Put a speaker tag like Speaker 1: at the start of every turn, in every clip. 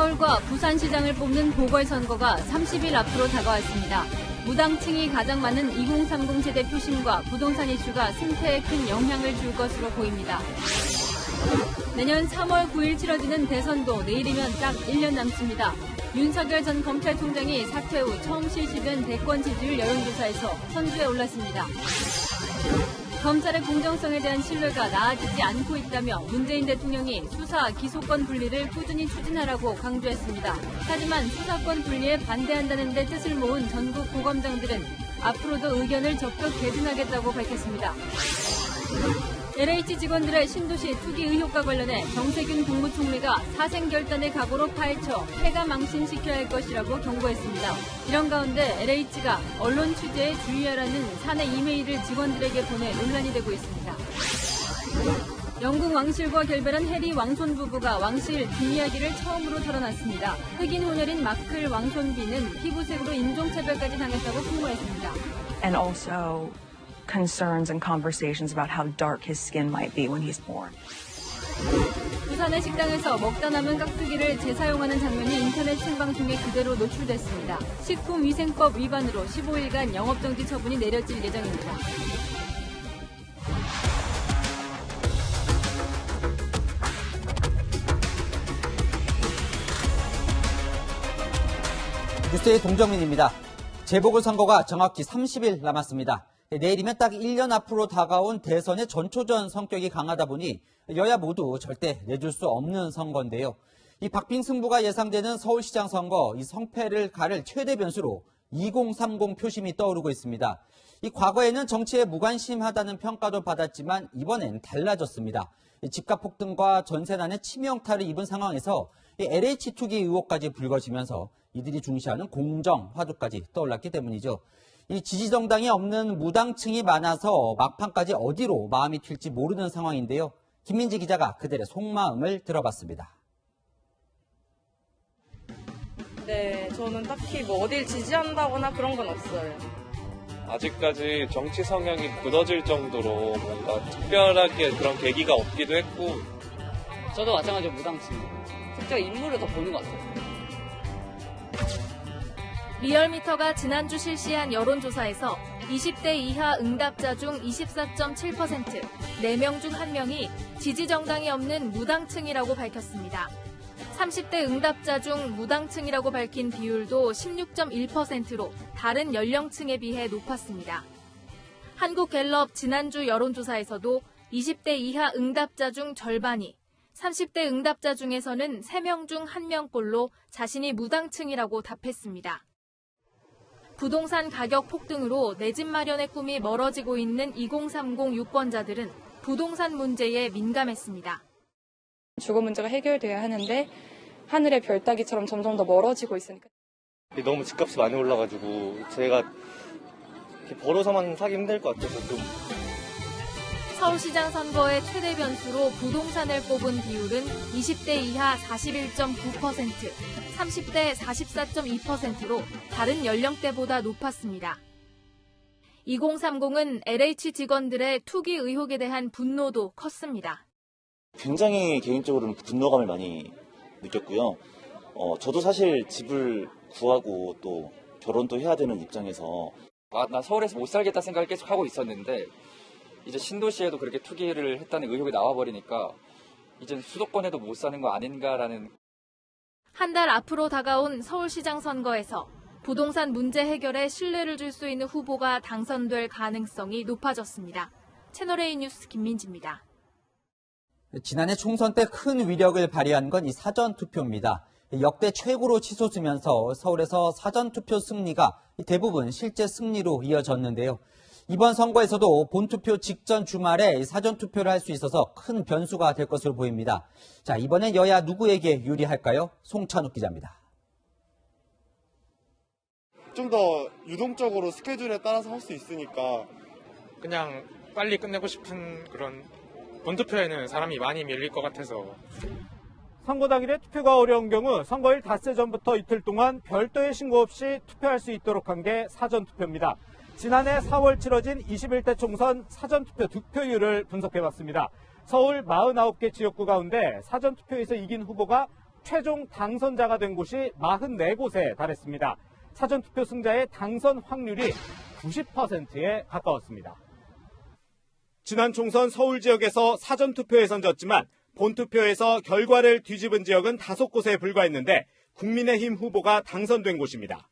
Speaker 1: 서울과 부산시장을 뽑는 보궐선거가 30일 앞으로 다가왔습니다. 무당층이 가장 많은 2030 세대 표심과 부동산 이슈가 승패에 큰 영향을 줄 것으로 보입니다. 내년 3월 9일 치러지는 대선도 내일이면 딱 1년 남습니다. 윤석열 전 검찰총장이 사퇴 후 처음 실시된 대권 지지율 여론조사에서 선두에 올랐습니다. 검찰의 공정성에 대한 신뢰가 나아지지 않고 있다며 문재인 대통령이 수사, 기소권 분리를 꾸준히 추진하라고 강조했습니다. 하지만 수사권 분리에 반대한다는 데 뜻을 모은 전국 고검장들은 앞으로도 의견을 적극 개진하겠다고 밝혔습니다. LH 직원들의 신도시 투기 의혹과 관련해 정세균 국무총리가 사생결단의 각오로 파헤쳐 폐가 망신시켜야 할 것이라고 경고했습니다. 이런 가운데 LH가 언론 취재에 주의하라는 사내 이메일을 직원들에게 보내 논란이 되고 있습니다. 영국 왕실과 결별한 해리 왕손 부부가 왕실 뒷이야기를 처음으로 털어놨습니다. 흑인 혼혈인 마클 왕손비는 피부색으로 인종차별까지 당했다고 폭로했습니다.
Speaker 2: And also concerns and conversations about how dark his skin might be when he's born.
Speaker 1: 부산의 식당에서 먹다 남은 깍두기를 재사용하는 장면이 인터넷 생방송에 그대로 노출됐습니다. 식품위생법 위반으로 15일간 영업정지 처분이 내려질 예정입니다.
Speaker 3: 뉴스의 동정민입니다. 재보궐선거가 정확히 30일 남았습니다. 내일이면 딱 1년 앞으로 다가온 대선의 전초전 성격이 강하다 보니 여야 모두 절대 내줄 수 없는 선거인데요. 이 박빙 승부가 예상되는 서울시장 선거, 이 성패를 가를 최대 변수로 2030 표심이 떠오르고 있습니다. 이 과거에는 정치에 무관심하다는 평가도 받았지만 이번엔 달라졌습니다. 집값 폭등과 전세난의 치명타를 입은 상황에서 LH 투기 의혹까지 불거지면서 이들이 중시하는 공정, 화두까지 떠올랐기 때문이죠. 이 지지정당이 없는 무당층이 많아서 막판까지 어디로 마음이 튈지 모르는 상황인데요. 김민지 기자가 그들의 속마음을 들어봤습니다.
Speaker 4: 네, 저는 딱히 어딜 지지한다거나 그런 건 없어요.
Speaker 5: 아직까지 정치 성향이 굳어질 정도로 뭔가 특별하게 그런 계기가 없기도 했고.
Speaker 6: 저도 마찬가지로 무당층이에요. 특정 인물을 더 보는 것 같아요.
Speaker 1: 리얼미터가 지난주 실시한 여론조사에서 20대 이하 응답자 중 24.7%, 4명 중 1명이 지지정당이 없는 무당층이라고 밝혔습니다. 30대 응답자 중 무당층이라고 밝힌 비율도 16.1%로 다른 연령층에 비해 높았습니다. 한국갤럽 지난주 여론조사에서도 20대 이하 응답자 중 절반이 30대 응답자 중에서는 3명 중 1명꼴로 자신이 무당층이라고 답했습니다. 부동산 가격 폭등으로 내 집 마련의 꿈이 멀어지고 있는 2030 유권자들은 부동산 문제에 민감했습니다.
Speaker 4: 주거 문제가 해결돼야 하는데 하늘의 별 따기처럼 점점 더 멀어지고 있으니까.
Speaker 7: 너무 집값이 많이 올라가지고 제가 이렇게 벌어서만 사기 힘들 것 같아서 좀.
Speaker 1: 서울시장 선거의 최대 변수로 부동산을 뽑은 비율은 20대 이하 41.9%, 30대 44.2%로 다른 연령대보다 높았습니다. 2030은 LH 직원들의 투기 의혹에 대한 분노도 컸습니다.
Speaker 8: 굉장히 개인적으로는 분노감을 많이 느꼈고요. 저도 사실 집을 구하고 또 결혼도 해야 되는 입장에서
Speaker 9: 나 서울에서 못 살겠다 생각을 계속 하고 있었는데 이제 신도시에도 그렇게 투기를 했다는 의혹이 나와버리니까 이젠 수도권에도 못 사는 거 아닌가라는.
Speaker 1: 한 달 앞으로 다가온 서울시장 선거에서 부동산 문제 해결에 신뢰를 줄 수 있는 후보가 당선될 가능성이 높아졌습니다. 채널A 뉴스 김민지입니다.
Speaker 3: 지난해 총선 때 큰 위력을 발휘한 건 이 사전투표입니다. 역대 최고로 치솟으면서 서울에서 사전투표 승리가 대부분 실제 승리로 이어졌는데요. 이번 선거에서도 본투표 직전 주말에 사전투표를 할 수 있어서 큰 변수가 될 것으로 보입니다. 자, 이번엔 여야 누구에게 유리할까요? 송찬욱 기자입니다.
Speaker 10: 좀 더 유동적으로 스케줄에 따라서 할 수 있으니까
Speaker 11: 그냥 빨리 끝내고 싶은 그런 본투표에는 사람이 많이 밀릴 것 같아서.
Speaker 12: 선거 당일에 투표가 어려운 경우 선거일 닷새 전부터 이틀 동안 별도의 신고 없이 투표할 수 있도록 한 게 사전투표입니다. 지난해 4월 치러진 21대 총선 사전투표 득표율을 분석해봤습니다. 서울 49개 지역구 가운데 사전투표에서 이긴 후보가 최종 당선자가 된 곳이 44곳에 달했습니다. 사전투표 승자의 당선 확률이 90%에 가까웠습니다. 지난 총선 서울 지역에서 사전투표에선 졌지만 본투표에서 결과를 뒤집은 지역은 5곳에 불과했는데 국민의힘 후보가 당선된 곳입니다.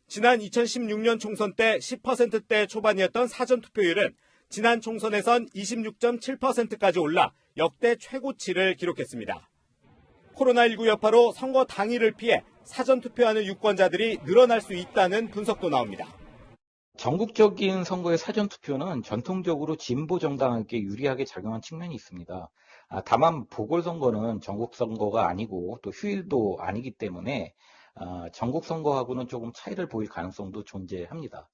Speaker 12: 지난 2016년 총선 때 10%대 초반이었던 사전투표율은 지난 총선에선 26.7%까지 올라 역대 최고치를 기록했습니다. 코로나19 여파로 선거 당일을 피해 사전투표하는 유권자들이 늘어날 수 있다는 분석도 나옵니다.
Speaker 13: 전국적인 선거의 사전투표는 전통적으로 진보 정당에게 유리하게 작용한 측면이 있습니다. 다만 보궐선거는 전국선거가 아니고 또 휴일도 아니기 때문에 전국선거하고는 조금 차이를 보일 가능성도 존재합니다.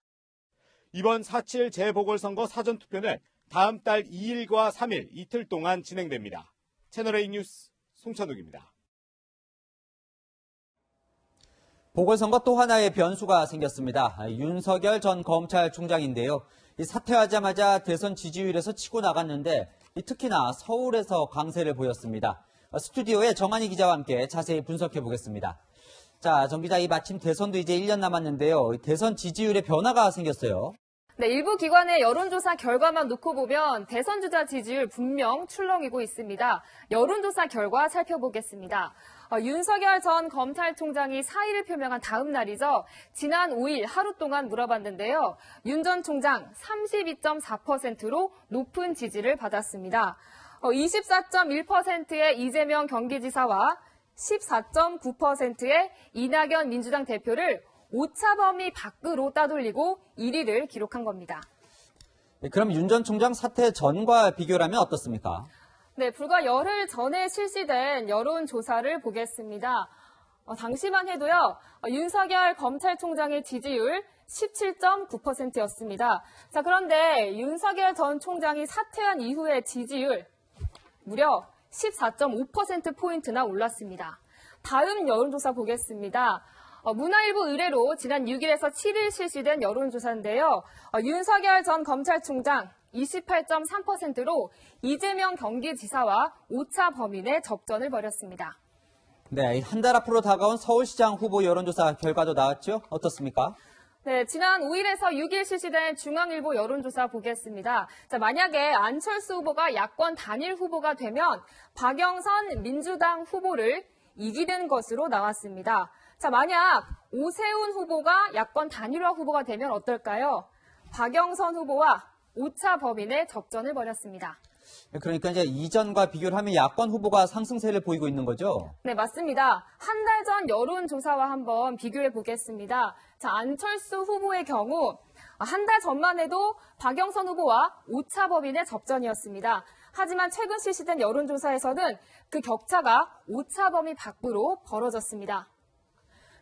Speaker 12: 이번 4.7 재보궐선거 사전투표는 다음 달 2일과 3일 이틀 동안 진행됩니다. 채널A 뉴스 송찬욱입니다.
Speaker 3: 보궐선거 또 하나의 변수가 생겼습니다. 윤석열 전 검찰총장인데요. 사퇴하자마자 대선 지지율에서 치고 나갔는데 특히나 서울에서 강세를 보였습니다. 스튜디오에 정한희 기자와 함께 자세히 분석해 보겠습니다. 자, 정 기자, 마침 대선도 이제 1년 남았는데요. 대선 지지율에 변화가 생겼어요.
Speaker 14: 네, 일부 기관의 여론조사 결과만 놓고 보면 대선 주자 지지율 분명 출렁이고 있습니다. 여론조사 결과 살펴보겠습니다. 윤석열 전 검찰총장이 사의를 표명한 다음 날이죠. 지난 5일 하루 동안 물어봤는데요. 윤 전 총장 32.4%로 높은 지지를 받았습니다. 24.1%의 이재명 경기지사와 14.9%의 이낙연 민주당 대표를 오차 범위 밖으로 따돌리고 1위를 기록한 겁니다.
Speaker 3: 그럼 윤 전 총장 사퇴 전과 비교를 하면 어떻습니까?
Speaker 14: 네, 불과 열흘 전에 실시된 여론조사를 보겠습니다. 당시만 해도요, 윤석열 검찰총장의 지지율 17.9%였습니다. 자, 그런데 윤석열 전 총장이 사퇴한 이후의 지지율 무려 14.5%포인트나 올랐습니다. 다음 여론조사 보겠습니다. 문화일보 의뢰로 지난 6일에서 7일 실시된 여론조사인데요. 윤석열 전 검찰총장 28.3%로 이재명 경기지사와 오차 범위 내 접전을 벌였습니다.
Speaker 3: 네, 한 달 앞으로 다가온 서울시장 후보 여론조사 결과도 나왔죠? 어떻습니까?
Speaker 14: 네, 지난 5일에서 6일 실시된 중앙일보 여론조사 보겠습니다. 자, 만약에 안철수 후보가 야권 단일 후보가 되면 박영선 민주당 후보를 이기는 것으로 나왔습니다. 자, 만약 오세훈 후보가 야권 단일화 후보가 되면 어떨까요? 박영선 후보와 오차 범위 내 접전을 벌였습니다.
Speaker 3: 그러니까 이제 이전과 비교를 하면 야권 후보가 상승세를 보이고 있는 거죠?
Speaker 14: 네, 맞습니다. 한 달 전 여론조사와 한번 비교해 보겠습니다. 자, 안철수 후보의 경우 한 달 전만 해도 박영선 후보와 오차 범위 내 접전이었습니다. 하지만 최근 실시된 여론조사에서는 그 격차가 오차 범위 밖으로 벌어졌습니다.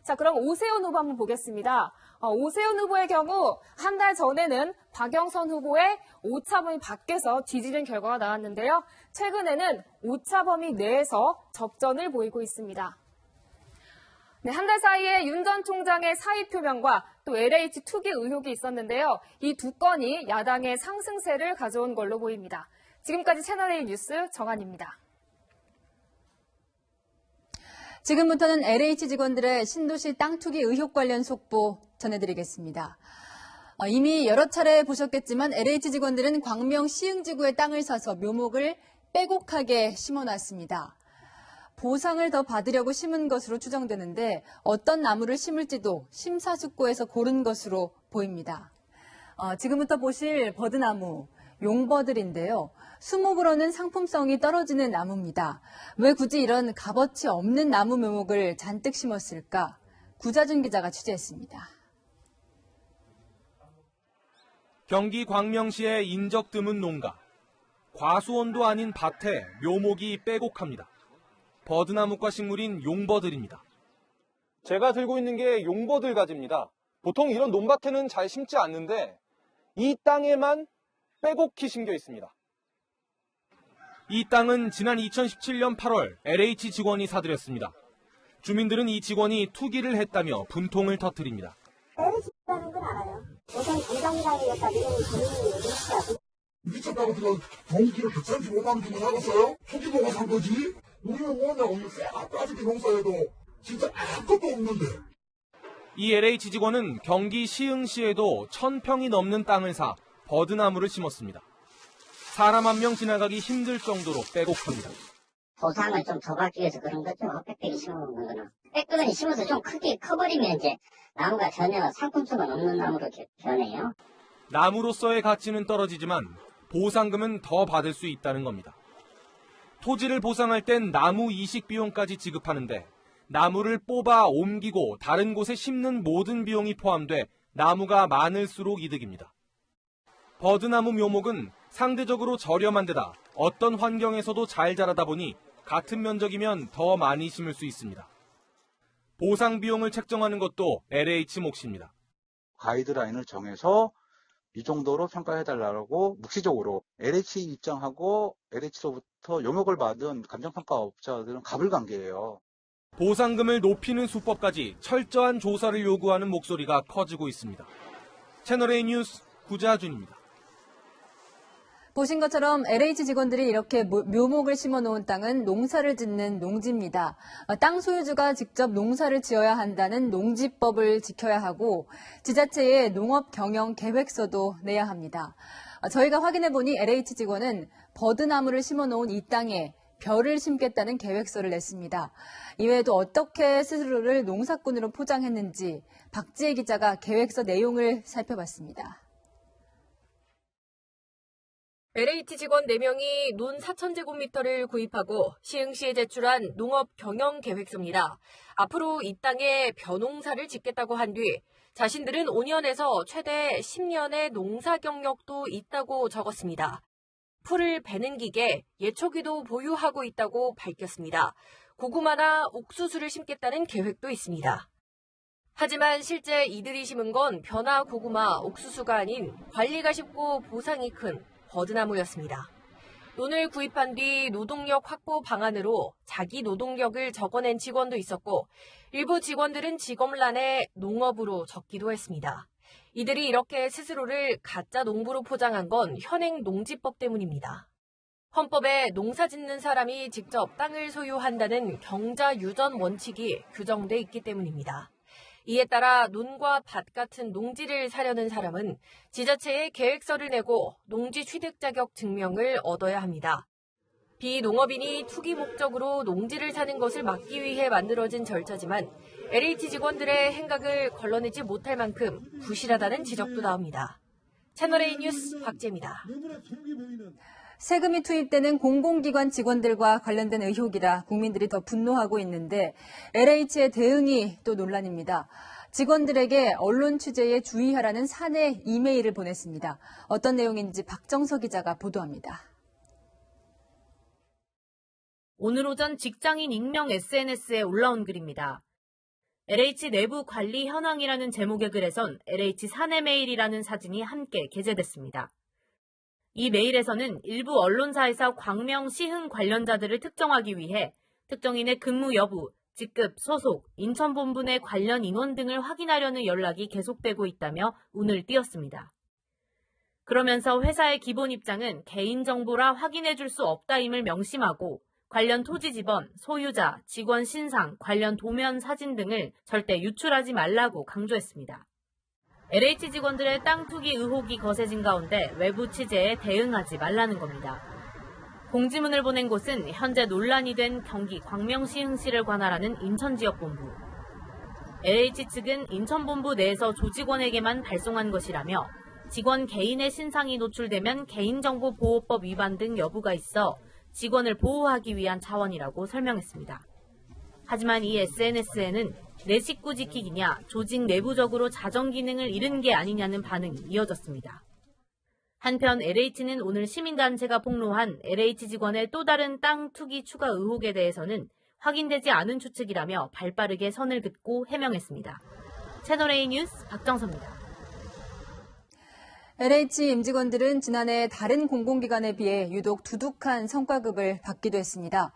Speaker 14: 자, 그럼 오세훈 후보 한번 보겠습니다. 오세훈 후보의 경우 한 달 전에는 박영선 후보의 오차 범위 밖에서 뒤지는 결과가 나왔는데요. 최근에는 오차 범위 내에서 접전을 보이고 있습니다. 네, 한 달 사이에 윤 전 총장의 사의 표명과 또 LH 투기 의혹이 있었는데요. 이 두 건이 야당의 상승세를 가져온 걸로 보입니다. 지금까지 채널A 뉴스 정한입니다.
Speaker 1: 지금부터는 LH 직원들의 신도시 땅 투기 의혹 관련 속보 전해드리겠습니다. 이미 여러 차례 보셨겠지만 LH 직원들은 광명 시흥지구의 땅을 사서 묘목을 빼곡하게 심어놨습니다. 보상을 더 받으려고 심은 것으로 추정되는데 어떤 나무를 심을지도 심사숙고해서 고른 것으로 보입니다. 지금부터 보실 버드나무, 용버들인데요. 수목으로는 상품성이 떨어지는 나무입니다. 왜 굳이 이런 값어치 없는 나무 묘목을 잔뜩 심었을까? 구자준 기자가 취재했습니다.
Speaker 15: 경기 광명시의 인적 드문 농가. 과수원도 아닌 밭에 묘목이 빼곡합니다. 버드나무과 식물인 용버들입니다.
Speaker 16: 제가 들고 있는 게 용버들 가지입니다. 보통 이런 논밭에는 잘 심지 않는데 이 땅에만 빼곡히 심겨 있습니다.
Speaker 15: 이 땅은 지난 2017년 8월 LH 직원이 사들였습니다. 주민들은 이 직원이 투기를 했다며 분통을 터뜨립니다.
Speaker 17: LH라는 건 알아요. 우선 공장이라는 게 가지고 있는 LH라고.
Speaker 18: 미쳤다고 들어 경기를 135만 주고 사갔어요? 투기 보고 산 거지? 우리는 원래 없는 쇠가까지 농사해도 진짜 아무것도 없는데.
Speaker 15: 이 LH 직원은 경기 시흥시에도 1000평이 넘는 땅을 사 버드나무를 심었습니다. 사람 한 명 지나가기 힘들 정도로 빼곡합니다.
Speaker 17: 보상을 좀 더 받기 위해서 그런 거죠. 빽빽이 심어놓은 거는. 빽빽이 심어서 좀 크게 커버리면 이제 나무가 전혀 상품성은 없는 나무로 변해요.
Speaker 15: 나무로서의 가치는 떨어지지만 보상금은 더 받을 수 있다는 겁니다. 토지를 보상할 땐 나무 이식 비용까지 지급하는데 나무를 뽑아 옮기고 다른 곳에 심는 모든 비용이 포함돼 나무가 많을수록 이득입니다. 버드나무 묘목은 상대적으로 저렴한 데다 어떤 환경에서도 잘 자라다 보니 같은 면적이면 더 많이 심을 수 있습니다. 보상 비용을 책정하는 것도 LH 몫입니다.
Speaker 13: 가이드라인을 정해서 이 정도로 평가해달라고 묵시적으로 LH 입장하고 LH로부터 용역을 받은 감정평가업자들은 갑을관계예요.
Speaker 15: 보상금을 높이는 수법까지 철저한 조사를 요구하는 목소리가 커지고 있습니다. 채널A 뉴스 구자준입니다.
Speaker 1: 보신 것처럼 LH 직원들이 이렇게 묘목을 심어놓은 땅은 농사를 짓는 농지입니다. 땅 소유주가 직접 농사를 지어야 한다는 농지법을 지켜야 하고 지자체의 농업 경영 계획서도 내야 합니다. 저희가 확인해보니 LH 직원은 버드나무를 심어놓은 이 땅에 벼를 심겠다는 계획서를 냈습니다. 이외에도 어떻게 스스로를 농사꾼으로 포장했는지 박지혜 기자가 계획서 내용을 살펴봤습니다.
Speaker 19: LH 직원 4명이 논 4,000제곱미터를 구입하고 시흥시에 제출한 농업 경영 계획서입니다. 앞으로 이 땅에 벼농사를 짓겠다고 한 뒤 자신들은 5년에서 최대 10년의 농사 경력도 있다고 적었습니다. 풀을 베는 기계, 예초기도 보유하고 있다고 밝혔습니다. 고구마나 옥수수를 심겠다는 계획도 있습니다. 하지만 실제 이들이 심은 건 벼나 고구마, 옥수수가 아닌 관리가 쉽고 보상이 큰 버드나무였습니다. 논을 구입한 뒤 노동력 확보 방안으로 자기 노동력을 적어낸 직원도 있었고 일부 직원들은 직업란에 농업으로 적기도 했습니다. 이들이 이렇게 스스로를 가짜 농부로 포장한 건 현행 농지법 때문입니다. 헌법에 농사 짓는 사람이 직접 땅을 소유한다는 경자 유전 원칙이 규정돼 있기 때문입니다. 이에 따라 논과 밭 같은 농지를 사려는 사람은 지자체에 계획서를 내고 농지 취득 자격 증명을 얻어야 합니다. 비농업인이 투기 목적으로 농지를 사는 것을 막기 위해 만들어진 절차지만 LH 직원들의 행각을 걸러내지 못할 만큼 부실하다는 지적도 나옵니다. 채널A 뉴스 박재입니다.
Speaker 1: 세금이 투입되는 공공기관 직원들과 관련된 의혹이라 국민들이 더 분노하고 있는데 LH의 대응이 또 논란입니다. 직원들에게 언론 취재에 주의하라는 사내 이메일을 보냈습니다. 어떤 내용인지 박정석 기자가 보도합니다.
Speaker 20: 오늘 오전 직장인 익명 SNS에 올라온 글입니다. LH 내부 관리 현황이라는 제목의 글에선 LH 사내 메일이라는 사진이 함께 게재됐습니다. 이 메일에서는 일부 언론사에서 광명 시흥 관련자들을 특정하기 위해 특정인의 근무 여부, 직급, 소속, 인천본부 내 관련 인원 등을 확인하려는 연락이 계속되고 있다며 운을 띄웠습니다. 그러면서 회사의 기본 입장은 개인정보라 확인해줄 수 없다임을 명심하고 관련 토지 지번, 소유자, 직원 신상, 관련 도면 사진 등을 절대 유출하지 말라고 강조했습니다. LH 직원들의 땅 투기 의혹이 거세진 가운데 외부 취재에 대응하지 말라는 겁니다. 공지문을 보낸 곳은 현재 논란이 된 경기 광명시흥시를 관할하는 인천지역본부. LH 측은 인천본부 내에서 조직원에게만 발송한 것이라며 직원 개인의 신상이 노출되면 개인정보보호법 위반 등 여부가 있어 직원을 보호하기 위한 차원이라고 설명했습니다. 하지만 이 SNS에는 내 식구 지키기냐, 조직 내부적으로 자정 기능을 잃은 게 아니냐는 반응이 이어졌습니다. 한편 LH는 오늘 시민단체가 폭로한 LH 직원의 또 다른 땅 투기 추가 의혹에 대해서는 확인되지 않은 추측이라며 발빠르게 선을 긋고 해명했습니다. 채널A 뉴스 박정서입니다.
Speaker 1: LH 임직원들은 지난해 다른 공공기관에 비해 유독 두둑한 성과급을 받기도 했습니다.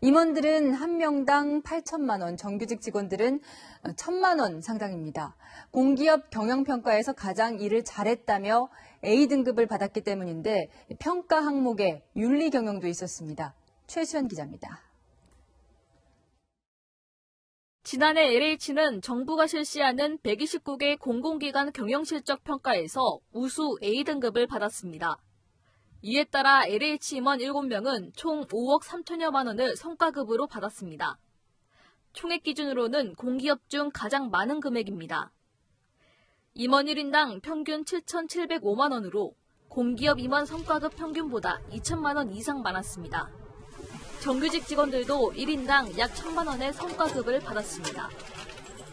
Speaker 1: 임원들은 한 명당 8천만 원, 정규직 직원들은 1,000만 원 상당입니다. 공기업 경영평가에서 가장 일을 잘했다며 A등급을 받았기 때문인데 평가 항목에 윤리 경영도 있었습니다. 최수연 기자입니다. 지난해 LH는 정부가 실시하는 129개 공공기관 경영실적 평가에서 우수 A등급을 받았습니다. 이에 따라 LH 임원 7명은 총 5억 3천여만 원을 성과급으로 받았습니다. 총액 기준으로는 공기업 중 가장 많은 금액입니다. 임원 1인당 평균 7,705만 원으로 공기업 임원 성과급 평균보다 2천만 원 이상 많았습니다. 정규직 직원들도 1인당 약 1,000만 원의 성과급을 받았습니다.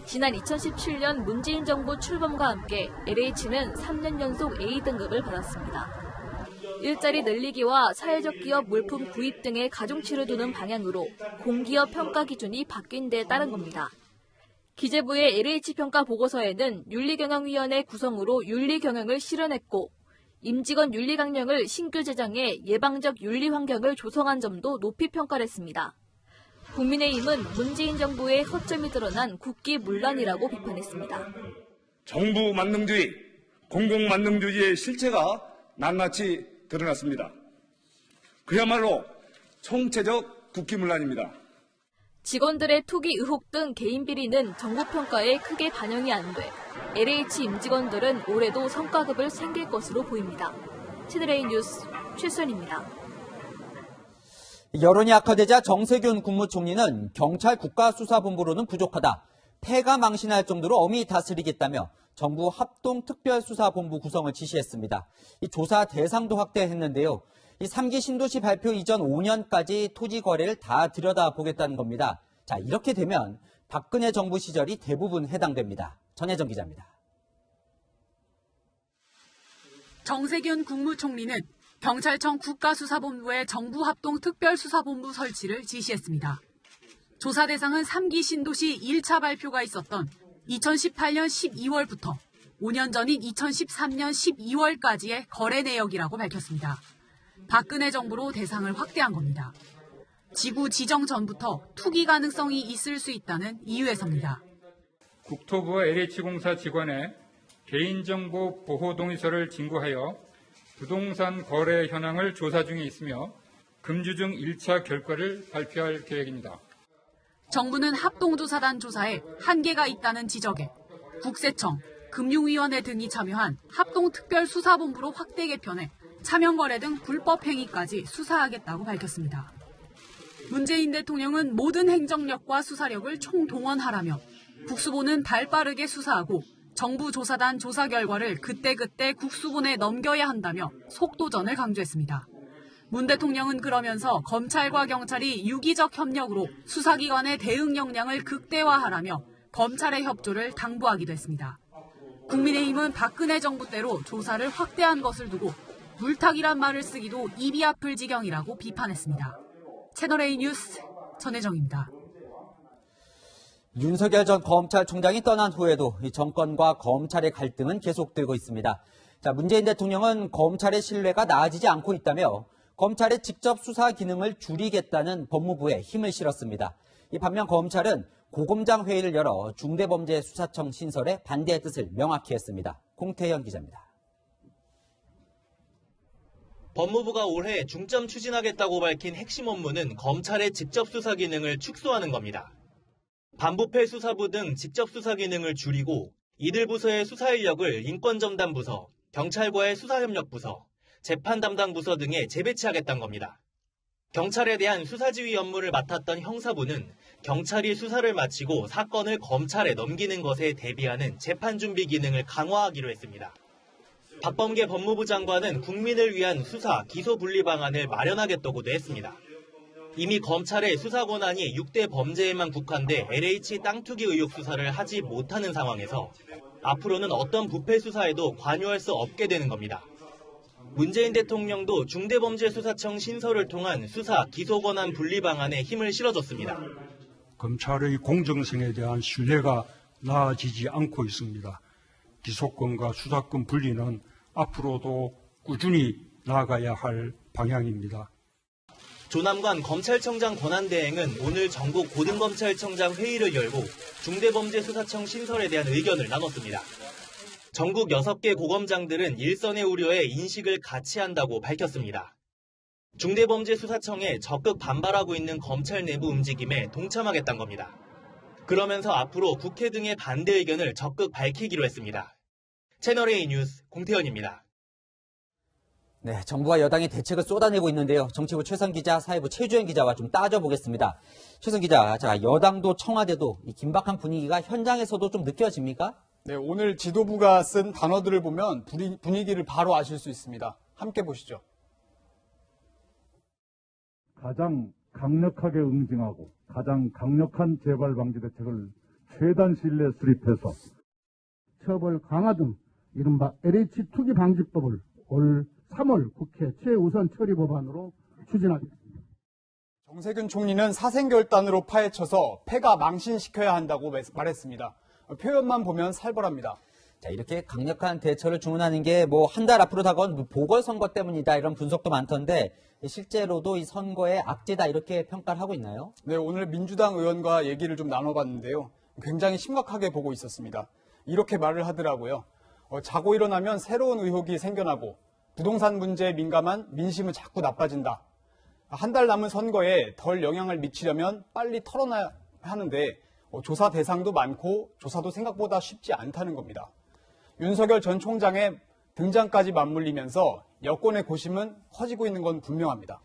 Speaker 1: 지난 2017년 문재인 정부 출범과 함께 LH는 3년 연속 A등급을 받았습니다. 일자리 늘리기와 사회적 기업 물품 구입 등의 가중치를 두는 방향으로 공기업 평가 기준이 바뀐 데 따른 겁니다. 기재부의 LH평가 보고서에는 윤리경영위원회 구성으로 윤리경영을 실현했고 임직원 윤리 강령을 신규 제정해 예방적 윤리 환경을 조성한 점도 높이 평가를 했습니다. 국민의힘은 문재인 정부의 허점이 드러난 국기문란이라고 비판했습니다.
Speaker 21: 정부 만능주의, 공공만능주의의 실체가 낱낱이 드러났습니다. 그야말로 총체적 국기문란입니다.
Speaker 1: 직원들의 투기 의혹 등 개인 비리는 정부 평가에 크게 반영이 안 돼 LH 임직원들은 올해도 성과급을 챙길 것으로 보입니다. 채널A 뉴스 최수연입니다.
Speaker 3: 여론이 악화되자 정세균 국무총리는 경찰 국가수사본부로는 부족하다. 폐가 망신할 정도로 엄히 다스리겠다며 정부 합동특별수사본부 구성을 지시했습니다. 이 조사 대상도 확대했는데요. 이 3기 신도시 발표 이전 5년까지 토지 거래를 다 들여다보겠다는 겁니다. 자, 이렇게 되면 박근혜 정부 시절이 대부분 해당됩니다. 전혜정 기자입니다.
Speaker 22: 정세균 국무총리는 경찰청 국가수사본부의 정부 합동특별수사본부 설치를 지시했습니다. 조사 대상은 3기 신도시 1차 발표가 있었던 2018년 12월부터 5년 전인 2013년 12월까지의 거래 내역이라고 밝혔습니다. 박근혜 정부로 대상을 확대한 겁니다. 지구 지정 전부터 투기 가능성이 있을 수 있다는 이유에서입니다.
Speaker 23: 국토부와 LH공사 직원의 개인정보 보호 동의서를 진구하여 부동산 거래 현황을 조사 중에 있으며 금주 중 1차 결과를 발표할 계획입니다.
Speaker 22: 정부는 합동조사단 조사에 한계가 있다는 지적에 국세청, 금융위원회 등이 참여한 합동특별수사본부로 확대 개편해 차명거래 등 불법 행위까지 수사하겠다고 밝혔습니다. 문재인 대통령은 모든 행정력과 수사력을 총동원하라며 국수본은 발빠르게 수사하고 정부 조사단 조사 결과를 그때그때 국수본에 넘겨야 한다며 속도전을 강조했습니다. 문 대통령은 그러면서 검찰과 경찰이 유기적 협력으로 수사기관의 대응 역량을 극대화하라며 검찰의 협조를 당부하기도 했습니다. 국민의힘은 박근혜 정부 때로 조사를 확대한 것을 두고 물타기란 말을 쓰기도 입이 아플 지경이라고 비판했습니다. 채널A 뉴스 전혜정입니다.
Speaker 3: 윤석열 전 검찰총장이 떠난 후에도 이 정권과 검찰의 갈등은 계속되고 있습니다. 자, 문재인 대통령은 검찰의 신뢰가 나아지지 않고 있다며 검찰의 직접 수사 기능을 줄이겠다는 법무부에 힘을 실었습니다. 이 반면 검찰은 고검장 회의를 열어 중대범죄수사청 신설에 반대의 뜻을 명확히 했습니다. 공태현 기자입니다.
Speaker 24: 법무부가 올해 중점 추진하겠다고 밝힌 핵심 업무는 검찰의 직접 수사 기능을 축소하는 겁니다. 반부패 수사부 등 직접 수사 기능을 줄이고 이들 부서의 수사 인력을 인권전담부서, 경찰과의 수사협력부서, 재판 담당 부서 등에 재배치하겠다는 겁니다. 경찰에 대한 수사지휘 업무를 맡았던 형사부는 경찰이 수사를 마치고 사건을 검찰에 넘기는 것에 대비하는 재판준비 기능을 강화하기로 했습니다. 박범계 법무부 장관은 국민을 위한 수사, 기소 분리 방안을 마련하겠다고도 했습니다. 이미 검찰의 수사 권한이 6대 범죄에만 국한돼 LH 땅 투기 의혹 수사를 하지 못하는 상황에서 앞으로는 어떤 부패 수사에도 관여할 수 없게 되는 겁니다. 문재인 대통령도 중대범죄수사청 신설을 통한 수사, 기소 권한 분리 방안에 힘을 실어줬습니다.
Speaker 25: 검찰의 공정성에 대한 신뢰가 나아지지 않고 있습니다. 기소권과 수사권 분리는 앞으로도 꾸준히 나아가야 할 방향입니다.
Speaker 24: 조남관 검찰청장 권한대행은 오늘 전국 고등검찰청장 회의를 열고 중대범죄수사청 신설에 대한 의견을 나눴습니다. 전국 6개 고검장들은 일선의 우려에 인식을 같이 한다고 밝혔습니다. 중대범죄수사청에 적극 반발하고 있는 검찰 내부 움직임에 동참하겠다는 겁니다. 그러면서 앞으로 국회 등의 반대 의견을 적극 밝히기로 했습니다. 채널A 뉴스 공태현입니다.
Speaker 3: 네, 정부와 여당이 대책을 쏟아내고 있는데요. 정치부 최선 기자, 사회부 최주현 기자와 좀 따져보겠습니다. 최선 기자, 자, 여당도 청와대도 이 긴박한 분위기가 현장에서도 좀 느껴집니까?
Speaker 2: 네, 오늘 지도부가 쓴 단어들을 보면 분위기를 바로 아실 수 있습니다. 함께 보시죠.
Speaker 4: 가장 강력하게 응징하고 가장 강력한 재발 방지 대책을 최단 시일 내에 수립해서 처벌 강화 등 이른바 LH 투기 방지법을 올 3월 국회 최우선 처리 법안으로 추진하겠습니다.
Speaker 2: 정세균 총리는 사생결단으로 파헤쳐서 패가 망신시켜야 한다고 말했습니다. 표현만 보면 살벌합니다.
Speaker 3: 자, 이렇게 강력한 대처를 주문하는 게 뭐 한 달 앞으로 다가온 보궐선거 때문이다 이런 분석도 많던데 실제로도 이 선거의 악재다 이렇게 평가를 하고 있나요?
Speaker 2: 네, 오늘 민주당 의원과 얘기를 좀 나눠봤는데요. 굉장히 심각하게 보고 있었습니다. 이렇게 말을 하더라고요. 자고 일어나면 새로운 의혹이 생겨나고 부동산 문제에 민감한 민심은 자꾸 나빠진다. 한 달 남은 선거에 덜 영향을 미치려면 빨리 털어놔야 하는데 조사 대상도 많고 조사도 생각보다 쉽지 않다는 겁니다. 윤석열 전 총장의 등장까지 맞물리면서 여권의 고심은 커지고 있는 건 분명합니다.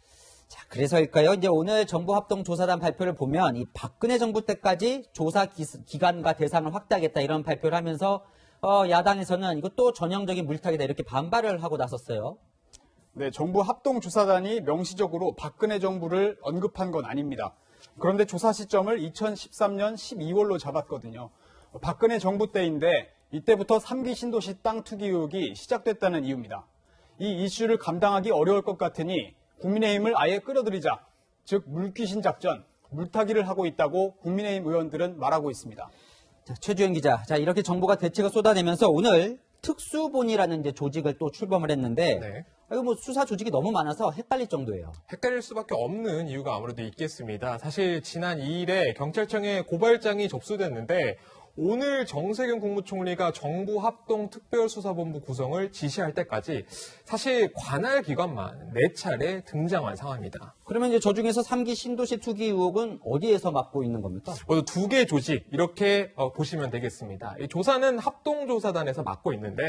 Speaker 3: 자, 그래서일까요? 이제 오늘 정부합동조사단 발표를 보면 이 박근혜 정부 때까지 조사 기간과 대상을 확대하겠다 이런 발표를 하면서 야당에서는 이것도 전형적인 물타기다 이렇게 반발을 하고 나섰어요.
Speaker 2: 네, 정부 합동조사단이 명시적으로 박근혜 정부를 언급한 건 아닙니다. 그런데 조사 시점을 2013년 12월로 잡았거든요. 박근혜 정부 때인데 이때부터 3기 신도시 땅 투기 의혹이 시작됐다는 이유입니다. 이 이슈를 감당하기 어려울 것 같으니 국민의힘을 아예 끌어들이자, 즉 물귀신 작전, 물타기를 하고 있다고 국민의힘 의원들은 말하고 있습니다.
Speaker 3: 자, 최주현 기자, 자 이렇게 정부가 대책을 쏟아내면서 오늘 특수본이라는 이제 조직을 또 출범을 했는데
Speaker 5: 네.
Speaker 3: 이거 뭐 수사 조직이 너무 많아서 헷갈릴 정도예요.
Speaker 5: 헷갈릴 수밖에 없는 이유가 아무래도 있겠습니다. 사실 지난 2일에 경찰청에 고발장이 접수됐는데 오늘 정세균 국무총리가 정부 합동 특별수사본부 구성을 지시할 때까지 사실 관할 기관만 4차례 등장한 상황입니다.
Speaker 3: 그러면 이제 저 중에서 3기 신도시 투기 의혹은 어디에서 맡고 있는 겁니까?
Speaker 5: 모두 2개 조직 이렇게 보시면 되겠습니다. 이 조사는 합동조사단에서 맡고 있는데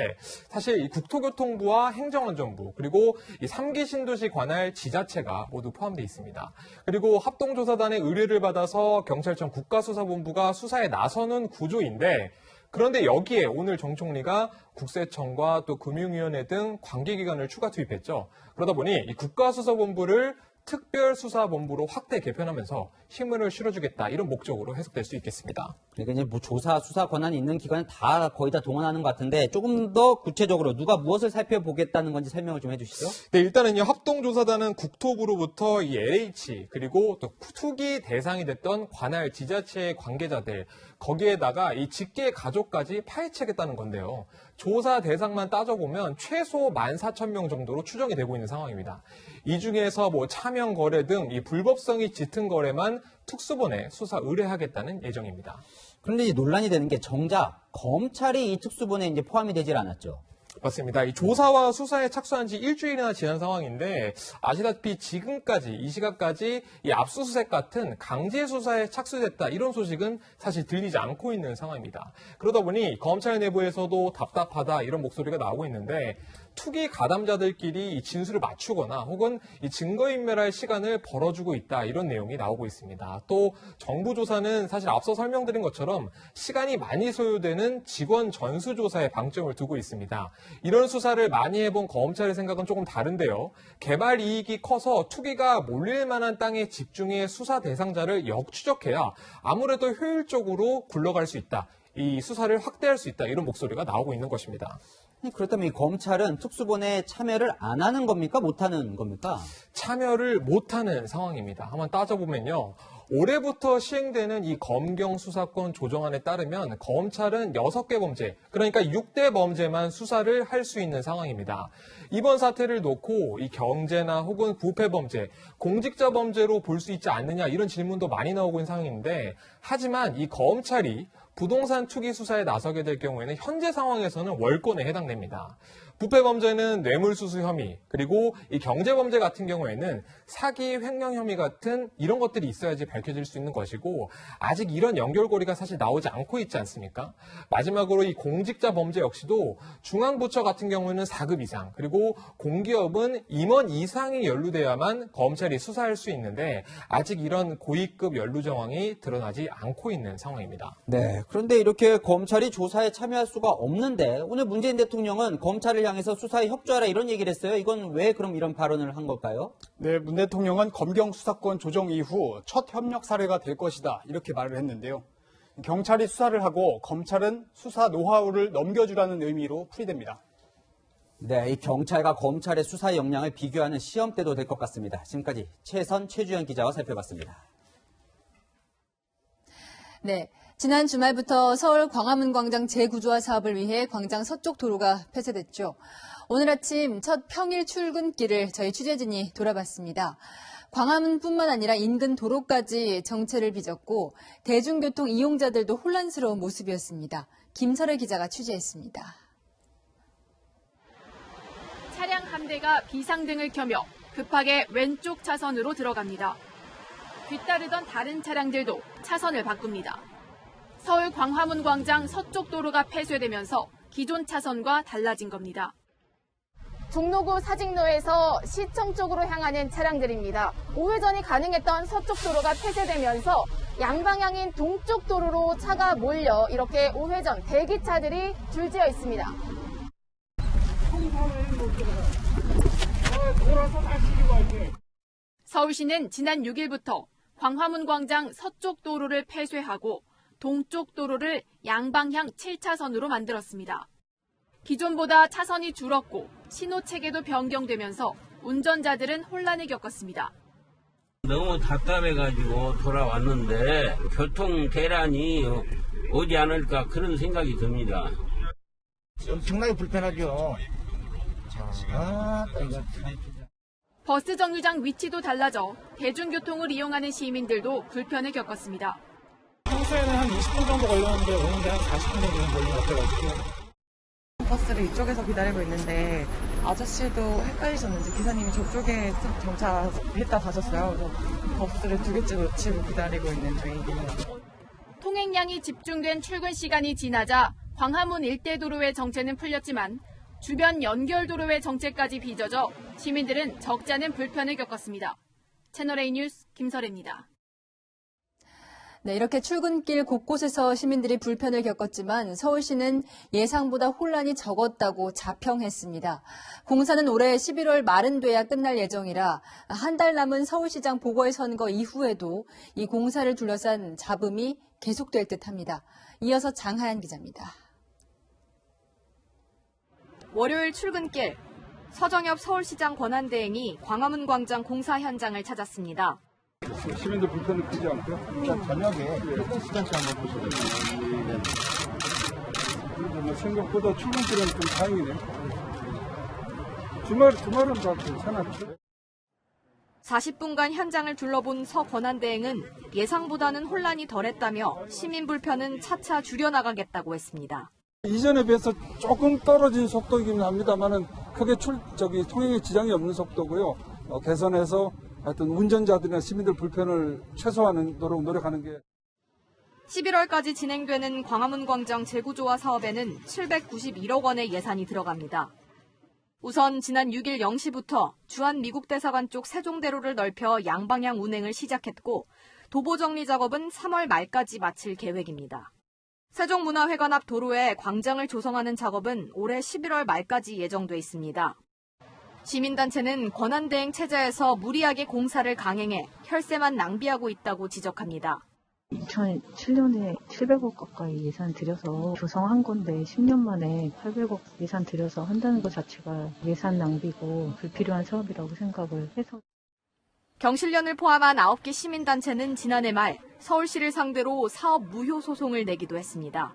Speaker 5: 사실 이 국토교통부와 행정안전부 그리고 이 3기 신도시 관할 지자체가 모두 포함되어 있습니다. 그리고 합동조사단의 의뢰를 받아서 경찰청 국가수사본부가 수사에 나서는 구조인데 그런데 여기에 오늘 정 총리가 국세청과 또 금융위원회 등 관계기관을 추가 투입했죠. 그러다 보니 이 국가수사본부를 특별수사본부로 확대 개편하면서 힘을 실어주겠다 이런 목적으로 해석될 수 있겠습니다.
Speaker 3: 그러니까 이제 뭐 조사, 수사 권한이 있는 기관은 다 거의 다 동원하는 것 같은데 조금 더 구체적으로 누가 무엇을 살펴보겠다는 건지 설명을 좀 해주시죠.
Speaker 5: 네, 일단은요 합동조사단은 국토부로부터 이 LH 그리고 또 투기 대상이 됐던 관할 지자체의 관계자들 거기에다가 이 직계 가족까지 파헤치겠다는 건데요. 조사 대상만 따져보면 최소 14,000명 정도로 추정이 되고 있는 상황입니다. 이 중에서 뭐 차명 거래 등 이 불법성이 짙은 거래만 특수본에 수사 의뢰하겠다는 예정입니다.
Speaker 3: 그런데 이제 논란이 되는 게 정작 검찰이 이 특수본에 이제 포함이 되질 않았죠.
Speaker 5: 맞습니다. 이 조사와 수사에 착수한 지 일주일이나 지난 상황인데 아시다시피 지금까지 이 시각까지 이 압수수색 같은 강제 수사에 착수됐다 이런 소식은 사실 들리지 않고 있는 상황입니다. 그러다 보니 검찰 내부에서도 답답하다 이런 목소리가 나오고 있는데 투기 가담자들끼리 이 진술을 맞추거나 혹은 이 증거인멸할 시간을 벌어주고 있다 이런 내용이 나오고 있습니다. 또 정부 조사는 사실 앞서 설명드린 것처럼 시간이 많이 소요되는 직원 전수조사에 방점을 두고 있습니다. 이런 수사를 많이 해본 검찰의 생각은 조금 다른데요. 개발 이익이 커서 투기가 몰릴 만한 땅에 집중해 수사 대상자를 역추적해야 아무래도 효율적으로 굴러갈 수 있다. 이 수사를 확대할 수 있다. 이런 목소리가 나오고 있는 것입니다.
Speaker 3: 그렇다면 이 검찰은 특수본에 참여를 안 하는 겁니까? 못 하는 겁니까?
Speaker 5: 참여를 못하는 상황입니다. 한번 따져보면요. 올해부터 시행되는 이 검경 수사권 조정안에 따르면 검찰은 6개 범죄, 그러니까 6대 범죄만 수사를 할 수 있는 상황입니다. 이번 사태를 놓고 이 경제나 혹은 부패 범죄, 공직자 범죄로 볼 수 있지 않느냐 이런 질문도 많이 나오고 있는 상황인데 하지만 이 검찰이 부동산 투기 수사에 나서게 될 경우에는 현재 상황에서는 월권에 해당됩니다. 부패 범죄는 뇌물수수 혐의, 그리고 이 경제범죄 같은 경우에는 사기, 횡령 혐의 같은 이런 것들이 있어야지 밝혀질 수 있는 것이고, 아직 이런 연결고리가 사실 나오지 않고 있지 않습니까? 마지막으로 이 공직자 범죄 역시도 중앙부처 같은 경우에는 4급 이상, 그리고 공기업은 임원 이상이 연루돼야만 검찰이 수사할 수 있는데, 아직 이런 고위급 연루 정황이 드러나지 않고 있는 상황입니다.
Speaker 3: 네, 그런데 이렇게 검찰이 조사에 참여할 수가 없는데 오늘 문재인 대통령은 검찰을 향해서 수사에 협조하라 이런 얘기를 했어요. 이건 왜 그럼 이런 발언을 한 걸까요?
Speaker 2: 네, 문 대통령은 검경 수사권 조정 이후 첫 협력 사례가 될 것이다 이렇게 말을 했는데요. 경찰이 수사를 하고 검찰은 수사 노하우를 넘겨주라는 의미로 풀이됩니다.
Speaker 3: 네, 이 경찰과 검찰의 수사 역량을 비교하는 시험대도 될 것 같습니다. 지금까지 최주연 기자와 살펴봤습니다.
Speaker 1: 네. 지난 주말부터 서울 광화문 광장 재구조화 사업을 위해 광장 서쪽 도로가 폐쇄됐죠. 오늘 아침 첫 평일 출근길을 저희 취재진이 돌아봤습니다. 광화문뿐만 아니라 인근 도로까지 정체를 빚었고 대중교통 이용자들도 혼란스러운 모습이었습니다. 김설혜 기자가 취재했습니다. 차량 한 대가 비상등을 켜며 급하게 왼쪽 차선으로 들어갑니다. 뒤따르던 다른 차량들도 차선을 바꿉니다. 서울 광화문 광장 서쪽 도로가 폐쇄되면서 기존 차선과 달라진 겁니다.
Speaker 14: 종로구 사직로에서 시청 쪽으로 향하는 차량들입니다. 우회전이 가능했던 서쪽 도로가 폐쇄되면서 양방향인 동쪽 도로로 차가 몰려 이렇게 우회전 대기차들이 줄지어 있습니다.
Speaker 1: 서울시는 지난 6일부터 광화문 광장 서쪽 도로를 폐쇄하고 동쪽 도로를 양방향 7차선으로 만들었습니다. 기존보다 차선이 줄었고 신호체계도 변경되면서 운전자들은 혼란을 겪었습니다.
Speaker 6: 너무 답답해가지고 돌아왔는데 교통 대란이 오지 않을까 그런 생각이 듭니다.
Speaker 7: 엄청나게 불편하죠.
Speaker 1: 버스 정류장 위치도 달라져 대중교통을 이용하는 시민들도 불편을 겪었습니다.
Speaker 7: 평소에는 한 20분 정도 걸렸는데 오는데 한 40분 정도 걸린 것 같아가지고.
Speaker 8: 버스를 이쪽에서 기다리고 있는데 아저씨도 헷갈리셨는지 기사님이 저쪽에 정차했다 가셨어요. 그래서 버스를 2개째 놓치고 기다리고 있는 중이에요.
Speaker 1: 통행량이 집중된 출근 시간이 지나자 광화문 일대 도로의 정체는 풀렸지만 주변 연결 도로의 정체까지 빚어져 시민들은 적지 않은 불편을 겪었습니다. 채널A 뉴스 김설혜입니다. 네, 이렇게 출근길 곳곳에서 시민들이 불편을 겪었지만 서울시는 예상보다 혼란이 적었다고 자평했습니다. 공사는 올해 11월 말은 돼야 끝날 예정이라 한 달 남은 서울시장 보궐선거 이후에도 이 공사를 둘러싼 잡음이 계속될 듯합니다. 이어서 장하연 기자입니다. 월요일 출근길, 서정엽 서울시장 권한대행이 광화문 광장 공사 현장을 찾았습니다.
Speaker 9: 시민들 불편을 크지 않고요.
Speaker 7: 저녁에 시간차 한번 보시면
Speaker 9: 생각보다 출근길은 좀 다행이네요. 주말은 다 괜찮았죠.
Speaker 1: 40분간 현장을 둘러본 서 권한대행은 예상보다는 혼란이 덜했다며 시민 불편은 차차 줄여나가겠다고 했습니다.
Speaker 9: 이전에 비해서 조금 떨어진 속도이긴 합니다만은 크게 통행에 지장이 없는 속도고요. 개선해서 하여튼 운전자들이나 시민들 불편을 최소화하도록 노력하는 게.
Speaker 1: 11월까지 진행되는 광화문 광장 재구조화 사업에는 791억 원의 예산이 들어갑니다. 우선 지난 6일 0시부터 주한 미국 대사관 쪽 세종대로를 넓혀 양방향 운행을 시작했고 도보 정리 작업은 3월 말까지 마칠 계획입니다. 세종문화회관 앞 도로에 광장을 조성하는 작업은 올해 11월 말까지 예정돼 있습니다. 시민단체는 권한대행 체제에서 무리하게 공사를 강행해 혈세만 낭비하고 있다고 지적합니다.
Speaker 10: 2007년에 700억 가까이 예산 들여서 조성한 건데 10년 만에 800억 예산 들여서 한다는 것 자체가 예산 낭비고 불필요한 사업이라고 생각을 해서.
Speaker 1: 경실련을 포함한 9개 시민단체는 지난해 말 서울시를 상대로 사업 무효 소송을 내기도 했습니다.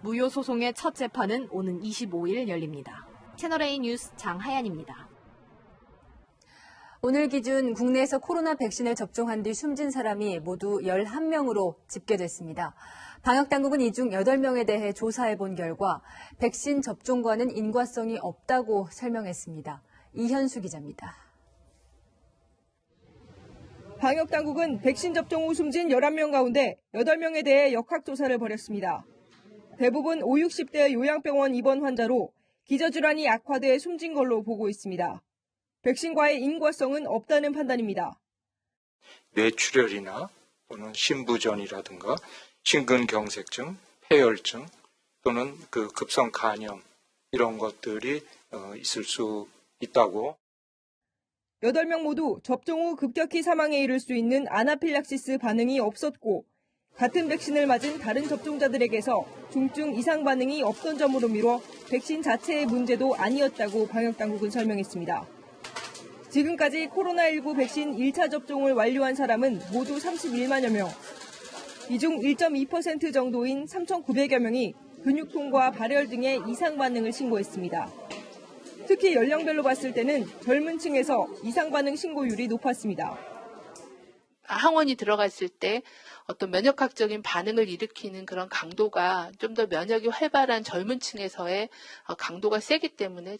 Speaker 1: 무효 소송의 첫 재판은 오는 25일 열립니다. 채널A 뉴스 장하연입니다. 오늘 기준 국내에서 코로나 백신을 접종한 뒤 숨진 사람이 모두 11명으로 집계됐습니다. 방역당국은 이 중 8명에 대해 조사해본 결과 백신 접종과는 인과성이 없다고 설명했습니다. 이현수 기자입니다.
Speaker 11: 방역당국은 백신 접종 후 숨진 11명 가운데 8명에 대해 역학조사를 벌였습니다. 대부분 5, 60대 요양병원 입원 환자로 기저질환이 악화돼 숨진 걸로 보고 있습니다. 백신과의 인과성은 없다는 판단입니다.
Speaker 12: 뇌출혈이나 또는 심부전이라든가 심근경색증, 폐혈증 또는 급성 간염 이런 것들이 있을 수 있다고.
Speaker 11: 8명 모두 접종 후 급격히 사망에 이를 수 있는 아나필락시스 반응이 없었고 같은 백신을 맞은 다른 접종자들에게서 중증 이상 반응이 없던 점으로 미뤄 백신 자체의 문제도 아니었다고 방역당국은 설명했습니다. 지금까지 코로나19 백신 1차 접종을 완료한 사람은 모두 31만여 명. 이 중 1.2% 정도인 3,900여 명이 근육통과 발열 등의 이상 반응을 신고했습니다. 특히 연령별로 봤을 때는 젊은 층에서 이상 반응 신고율이 높았습니다.
Speaker 16: 항원이 들어갔을 때 어떤 면역학적인 반응을 일으키는 그런 강도가 좀 더 면역이 활발한 젊은 층에서의 강도가 세기 때문에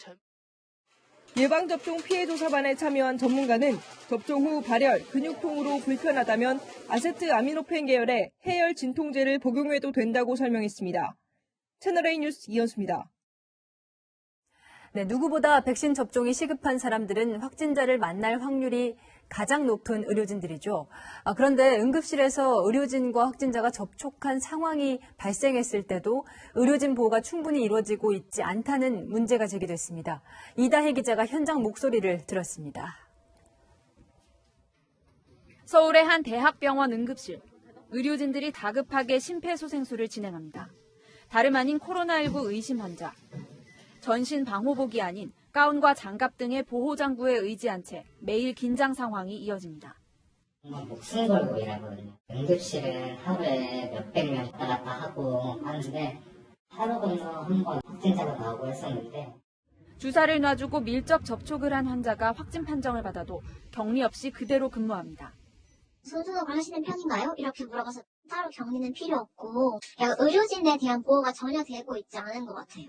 Speaker 11: 예방접종 피해조사반에 참여한 전문가는 접종 후 발열, 근육통으로 불편하다면 아세트아미노펜 계열의 해열 진통제를 복용해도 된다고 설명했습니다. 채널A 뉴스 이현수입니다.
Speaker 1: 네, 누구보다 백신 접종이 시급한 사람들은 확진자를 만날 확률이 가장 높은 의료진들이죠. 그런데 응급실에서 의료진과 확진자가 접촉한 상황이 발생했을 때도 의료진 보호가 충분히 이루어지고 있지 않다는 문제가 제기됐습니다. 이다혜 기자가 현장 목소리를 들었습니다. 서울의 한 대학병원 응급실. 의료진들이 다급하게 심폐소생술을 진행합니다. 다름 아닌 코로나19 의심 환자. 전신 방호복이 아닌 가운과 장갑 등의 보호장구에 의지한 채 매일 긴장 상황이 이어집니다.
Speaker 17: 목숨 걸고 일하거든요. 응급실은 하루에 몇백 명 왔다 갔다 하고 하는데 하루 건너 한 번 확진자가 나오고 했었는데
Speaker 1: 주사를 놔주고 밀접 접촉을 한 환자가 확진 판정을 받아도 격리 없이 그대로 근무합니다.
Speaker 18: 소독을 하시는 편인가요? 이렇게 물어봐서 따로 격리는 필요 없고 의료진에 대한 보호가 전혀 되고 있지 않은 것 같아요.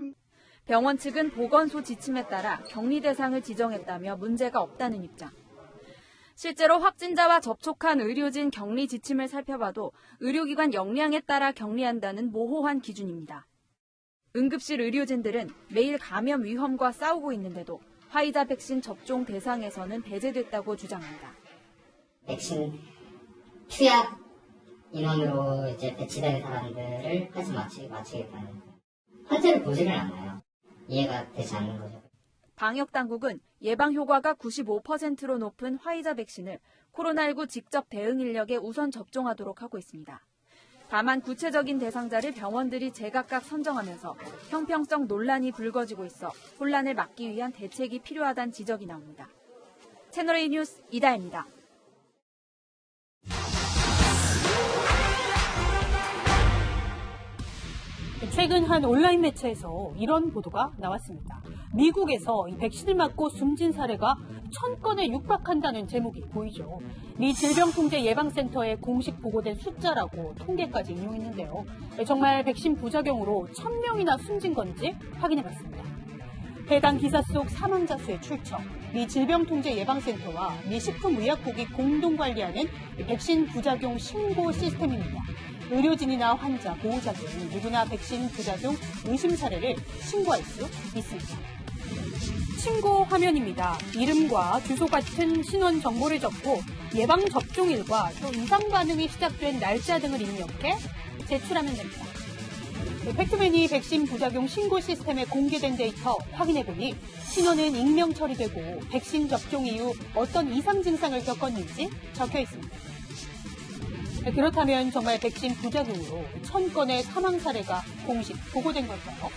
Speaker 1: 병원 측은 보건소 지침에 따라 격리 대상을 지정했다며 문제가 없다는 입장. 실제로 확진자와 접촉한 의료진 격리 지침을 살펴봐도 의료기관 역량에 따라 격리한다는 모호한 기준입니다. 응급실 의료진들은 매일 감염 위험과 싸우고 있는데도 화이자 백신 접종 대상에서는 배제됐다고 주장합니다.
Speaker 17: 백신 투약 인원으로 이제 배치된 사람들을 하지 마치겠다는 환자를 보지를 않아요. 이해가 되지 않는 거죠.
Speaker 1: 방역당국은 예방 효과가 95%로 높은 화이자 백신을 코로나19 직접 대응 인력에 우선 접종하도록 하고 있습니다. 다만 구체적인 대상자를 병원들이 제각각 선정하면서 형평성 논란이 불거지고 있어 혼란을 막기 위한 대책이 필요하다는 지적이 나옵니다. 채널A 뉴스 이다혜입니다.
Speaker 22: 최근 한 온라인 매체에서 이런 보도가 나왔습니다. 미국에서 이 백신을 맞고 숨진 사례가 1000건에 육박한다는 제목이 보이죠. 미 질병통제예방센터에 공식 보고된 숫자라고 통계까지 인용했는데요. 정말 백신 부작용으로 1000명이나 숨진 건지 확인해봤습니다. 해당 기사 속 사망자 수의 출처, 미 질병통제예방센터와 미 식품의약국이 공동 관리하는 백신 부작용 신고 시스템입니다. 의료진이나 환자, 보호자 등 누구나 백신 부작용 의심 사례를 신고할 수 있습니다. 신고 화면입니다. 이름과 주소 같은 신원 정보를 적고 예방접종일과 또 이상 반응이 시작된 날짜 등을 입력해 제출하면 됩니다. 팩트맨이 백신 부작용 신고 시스템에 공개된 데이터 확인해보니 신원은 익명 처리되고 백신 접종 이후 어떤 이상 증상을 겪었는지 적혀 있습니다. 그렇다면 정말 백신 부작용으로 1000건의 사망 사례가 공식 보고된 걸까요?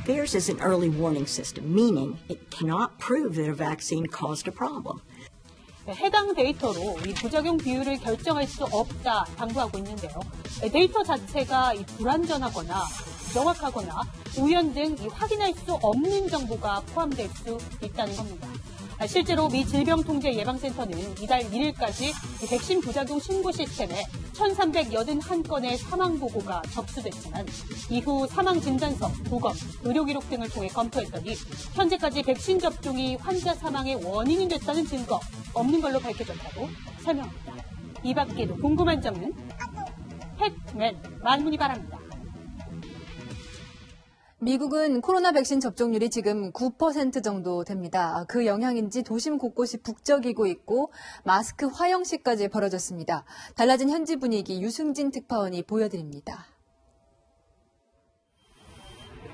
Speaker 26: Theirs is an early warning system, meaning it cannot prove that a vaccine caused a problem.
Speaker 22: 해당 데이터로 이 부작용 비율을 결정할 수 없다 당부하고 있는데요. 데이터 자체가 불완전하거나 명확하거나 우연 등 확인할 수 없는 정보가 포함될 수 있다는 겁니다.
Speaker 13: 실제로 미 질병통제예방센터는 이달 1일까지 백신 부작용 신고 시스템에 1,381건의 사망 보고가 접수됐지만 이후 사망 진단서, 보건, 의료 기록 등을 통해 검토했더니 현재까지 백신 접종이 환자 사망의 원인이 됐다는 증거 없는 걸로 밝혀졌다고 설명합니다. 이 밖에도 궁금한 점은 팩트맨 만문의 바랍니다.
Speaker 1: 미국은 코로나 백신 접종률이 지금 9% 정도 됩니다. 그 영향인지 도심 곳곳이 북적이고 있고 마스크 화형식까지 벌어졌습니다. 달라진 현지 분위기 유승진 특파원이 보여드립니다.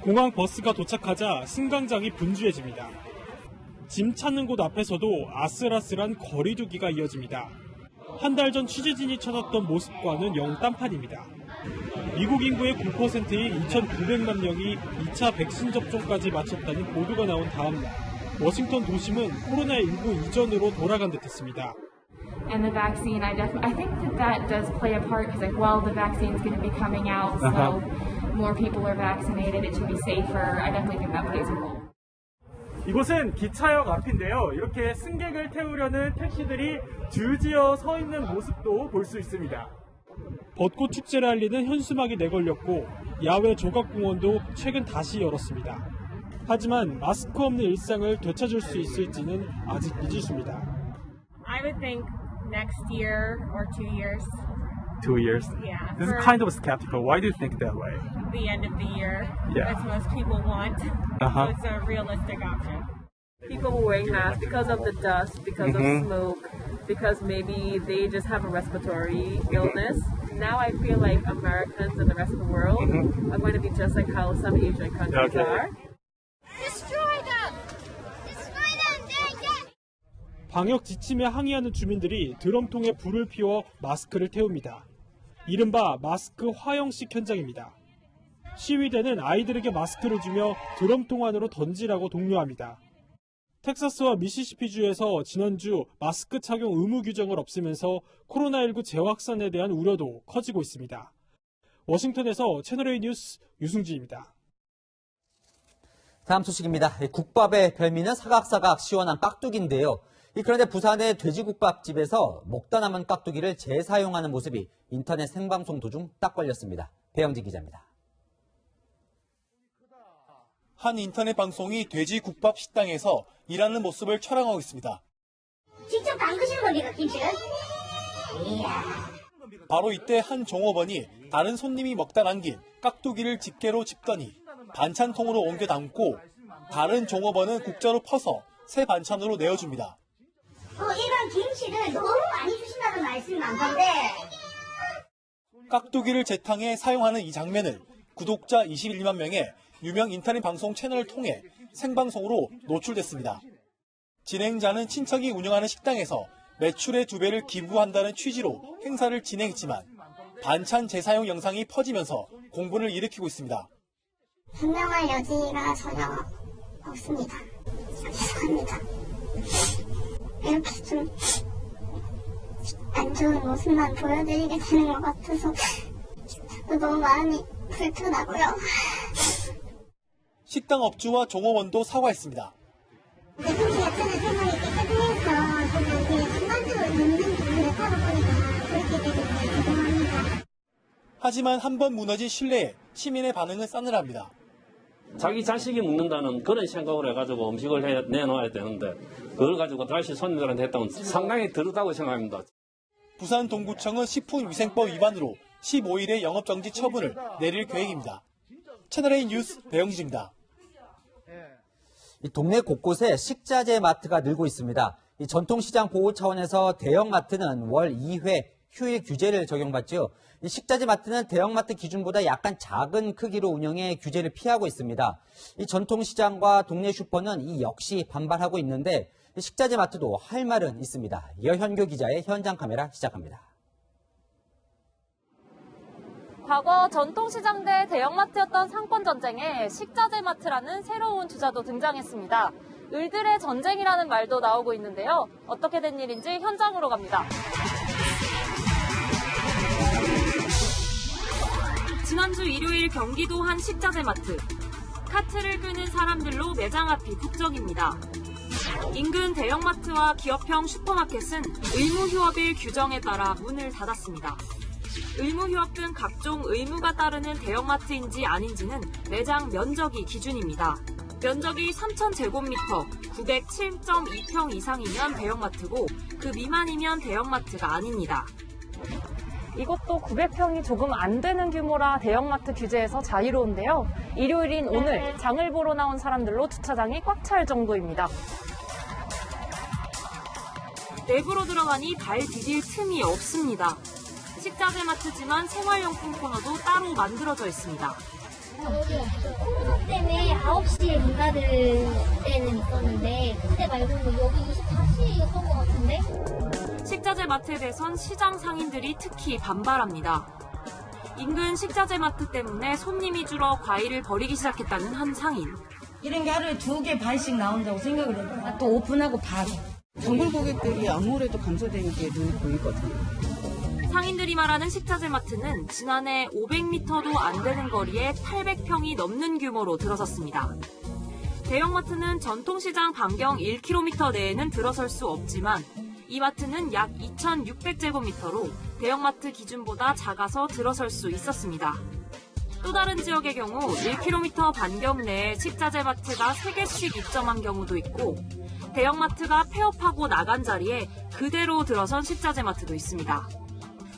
Speaker 7: 공항 버스가 도착하자 승강장이 분주해집니다. 짐 찾는 곳 앞에서도 아슬아슬한 거리두기가 이어집니다. 한 달 전 취재진이 찾았던 모습과는 영 딴판입니다. 미국 인구의 9%인 2,900만 명이 2차 백신 접종까지 마쳤다는 보도가 나온 다음 날, 워싱턴 도심은 코로나19 이전으로 돌아간 듯했습니다.
Speaker 15: And the vaccine, I think that does play a part because, well, the vaccine's going to be coming out, so more people are vaccinated, it should be safer. I definitely think that plays a role.
Speaker 7: 이곳은 기차역 앞인데요. 이렇게 승객을 태우려는 택시들이 줄지어 서 있는 모습도 볼 수 있습니다. 벚꽃 축제를 알리는 현수막이 내걸렸고 야외 조각공원도 최근 다시 열었습니다. 하지만 마스크 없는 일상을 되찾을 수 있을지는 아직 미지수입니다.
Speaker 15: I would think next year or 2 years.
Speaker 7: 2 years?
Speaker 15: Yeah.
Speaker 7: This is kind of skeptical. Why do you think that way?
Speaker 15: The end of the year.
Speaker 7: Yeah.
Speaker 15: As most people want. So it's a realistic option.
Speaker 19: People were wearing masks because of the dust, because of smoke, because maybe they just have a respiratory illness. Now I feel like Americans and the rest of the world are going to be just like how some Asian countries are.
Speaker 18: Destroy them! Destroy them!
Speaker 7: 방역 지침에 항의하는 주민들이 드럼통에 불을 피워 마스크를 태웁니다. 이른바 마스크 화형식 현장입니다. 시위대는 아이들에게 마스크를 주며 드럼통 안으로 던지라고 독려합니다. 텍사스와 미시시피주에서 지난주 마스크 착용 의무 규정을 없애면서 코로나19 재확산에 대한 우려도 커지고 있습니다. 워싱턴에서 채널A 뉴스 유승진입니다.
Speaker 3: 다음 소식입니다. 국밥의 별미는 사각사각 시원한 깍두기인데요. 그런데 부산의 돼지국밥집에서 먹다 남은 깍두기를 재사용하는 모습이 인터넷 생방송 도중 딱 걸렸습니다. 배영지 기자입니다.
Speaker 20: 한 인터넷 방송이 돼지국밥 식당에서 일하는 모습을 촬영하고 있습니다.
Speaker 18: 직접 담그시는 겁니까, 김치를? 이야.
Speaker 20: 바로 이때 한 종업원이 다른 손님이 먹다 남긴 깍두기를 집게로 짚더니 반찬통으로 옮겨 담고 다른 종업원은 국자로 퍼서 새 반찬으로 내어줍니다.
Speaker 18: 일반 김치를 너무 많이 주신다는 말씀이 많던데.
Speaker 20: 깍두기를 재탕해 사용하는 이 장면을 구독자 21만 명의 유명 인터넷 방송 채널을 통해 생방송으로 노출됐습니다. 진행자는 친척이 운영하는 식당에서 매출의 2배를 기부한다는 취지로 행사를 진행했지만 반찬 재사용 영상이 퍼지면서 공분을 일으키고 있습니다.
Speaker 18: 분명할 여지가 전혀 없습니다. 죄송합니다. 이렇게 좀 안 좋은 모습만 보여드리게 되는 것 같아서 너무 마음이 불편하고요.
Speaker 20: 식당 업주와 종업원도 사과했습니다.
Speaker 18: 내품질 자체는 생각이 깨끗해서 저는 그냥 순간적으로 듣는 부분을 타다 보니까 그렇게 되겠네요. 죄송합니다.
Speaker 20: 하지만 한 번 무너진 신뢰에 시민의 반응은 싸늘합니다.
Speaker 6: 자기 자식이 먹는다는 그런 생각으로 해가지고 음식을 내놓아야 되는데 그걸 가지고 다시 손님들한테 했다면 상당히 더럽다고 생각합니다.
Speaker 20: 부산 동구청은 식품위생법 위반으로 15일의 영업정지 처분을 내릴 계획입니다. 채널A 뉴스 배영진입니다.
Speaker 3: 동네 곳곳에 식자재 마트가 늘고 있습니다. 전통시장 보호 차원에서 대형마트는 월 2회 휴일 규제를 적용받죠. 식자재 마트는 대형마트 기준보다 약간 작은 크기로 운영해 규제를 피하고 있습니다. 전통시장과 동네 슈퍼는 이 역시 반발하고 있는데 식자재 마트도 할 말은 있습니다. 여현교 기자의 현장 카메라 시작합니다.
Speaker 21: 과거 전통시장 대 대형마트였던 상권 전쟁에 식자재 마트라는 새로운 주자도 등장했습니다. 을들의 전쟁이라는 말도 나오고 있는데요. 어떻게 된 일인지 현장으로 갑니다. 지난주 일요일 경기도 한 식자재 마트. 카트를 끄는 사람들로 매장 앞이 북적입니다. 인근 대형마트와 기업형 슈퍼마켓은 의무휴업일 규정에 따라 문을 닫았습니다. 의무휴업 등 각종 의무가 따르는 대형마트인지 아닌지는 매장 면적이 기준입니다. 면적이 3,000제곱미터, 907.2평 이상이면 대형마트고 그 미만이면 대형마트가 아닙니다. 이것도 900평이 조금 안 되는 규모라 대형마트 규제에서 자유로운데요. 일요일인 오늘 장을 보러 나온 사람들로 주차장이 꽉 찰 정도입니다. 내부로 들어가니 발 디딜 틈이 없습니다. 식자재 마트지만 생활용품 코너도 따로 만들어져 있습니다.
Speaker 18: 코로나 때문에 9시에 문 닫을 때는 있었는데 그때 말고는 여기 24시였던 것 같은데?
Speaker 21: 식자재 마트에 대해선 시장 상인들이 특히 반발합니다. 인근 식자재 마트 때문에 손님이 줄어 과일을 버리기 시작했다는 한 상인.
Speaker 2: 이런 게 하루에 2개 반씩 나온다고 생각을 해요. 또 오픈하고 바로.
Speaker 4: 단골 고객들이 아무래도 감소되는 게 눈에 보이거든요.
Speaker 21: 상인들이 말하는 식자재 마트는 지난해 500m도 안 되는 거리에 800평이 넘는 규모로 들어섰습니다. 대형마트는 전통시장 반경 1km 내에는 들어설 수 없지만 이 마트는 약 2,600제곱미터로 대형마트 기준보다 작아서 들어설 수 있었습니다. 또 다른 지역의 경우 1km 반경 내에 식자재 마트가 3개씩 입점한 경우도 있고 대형마트가 폐업하고 나간 자리에 그대로 들어선 식자재 마트도 있습니다.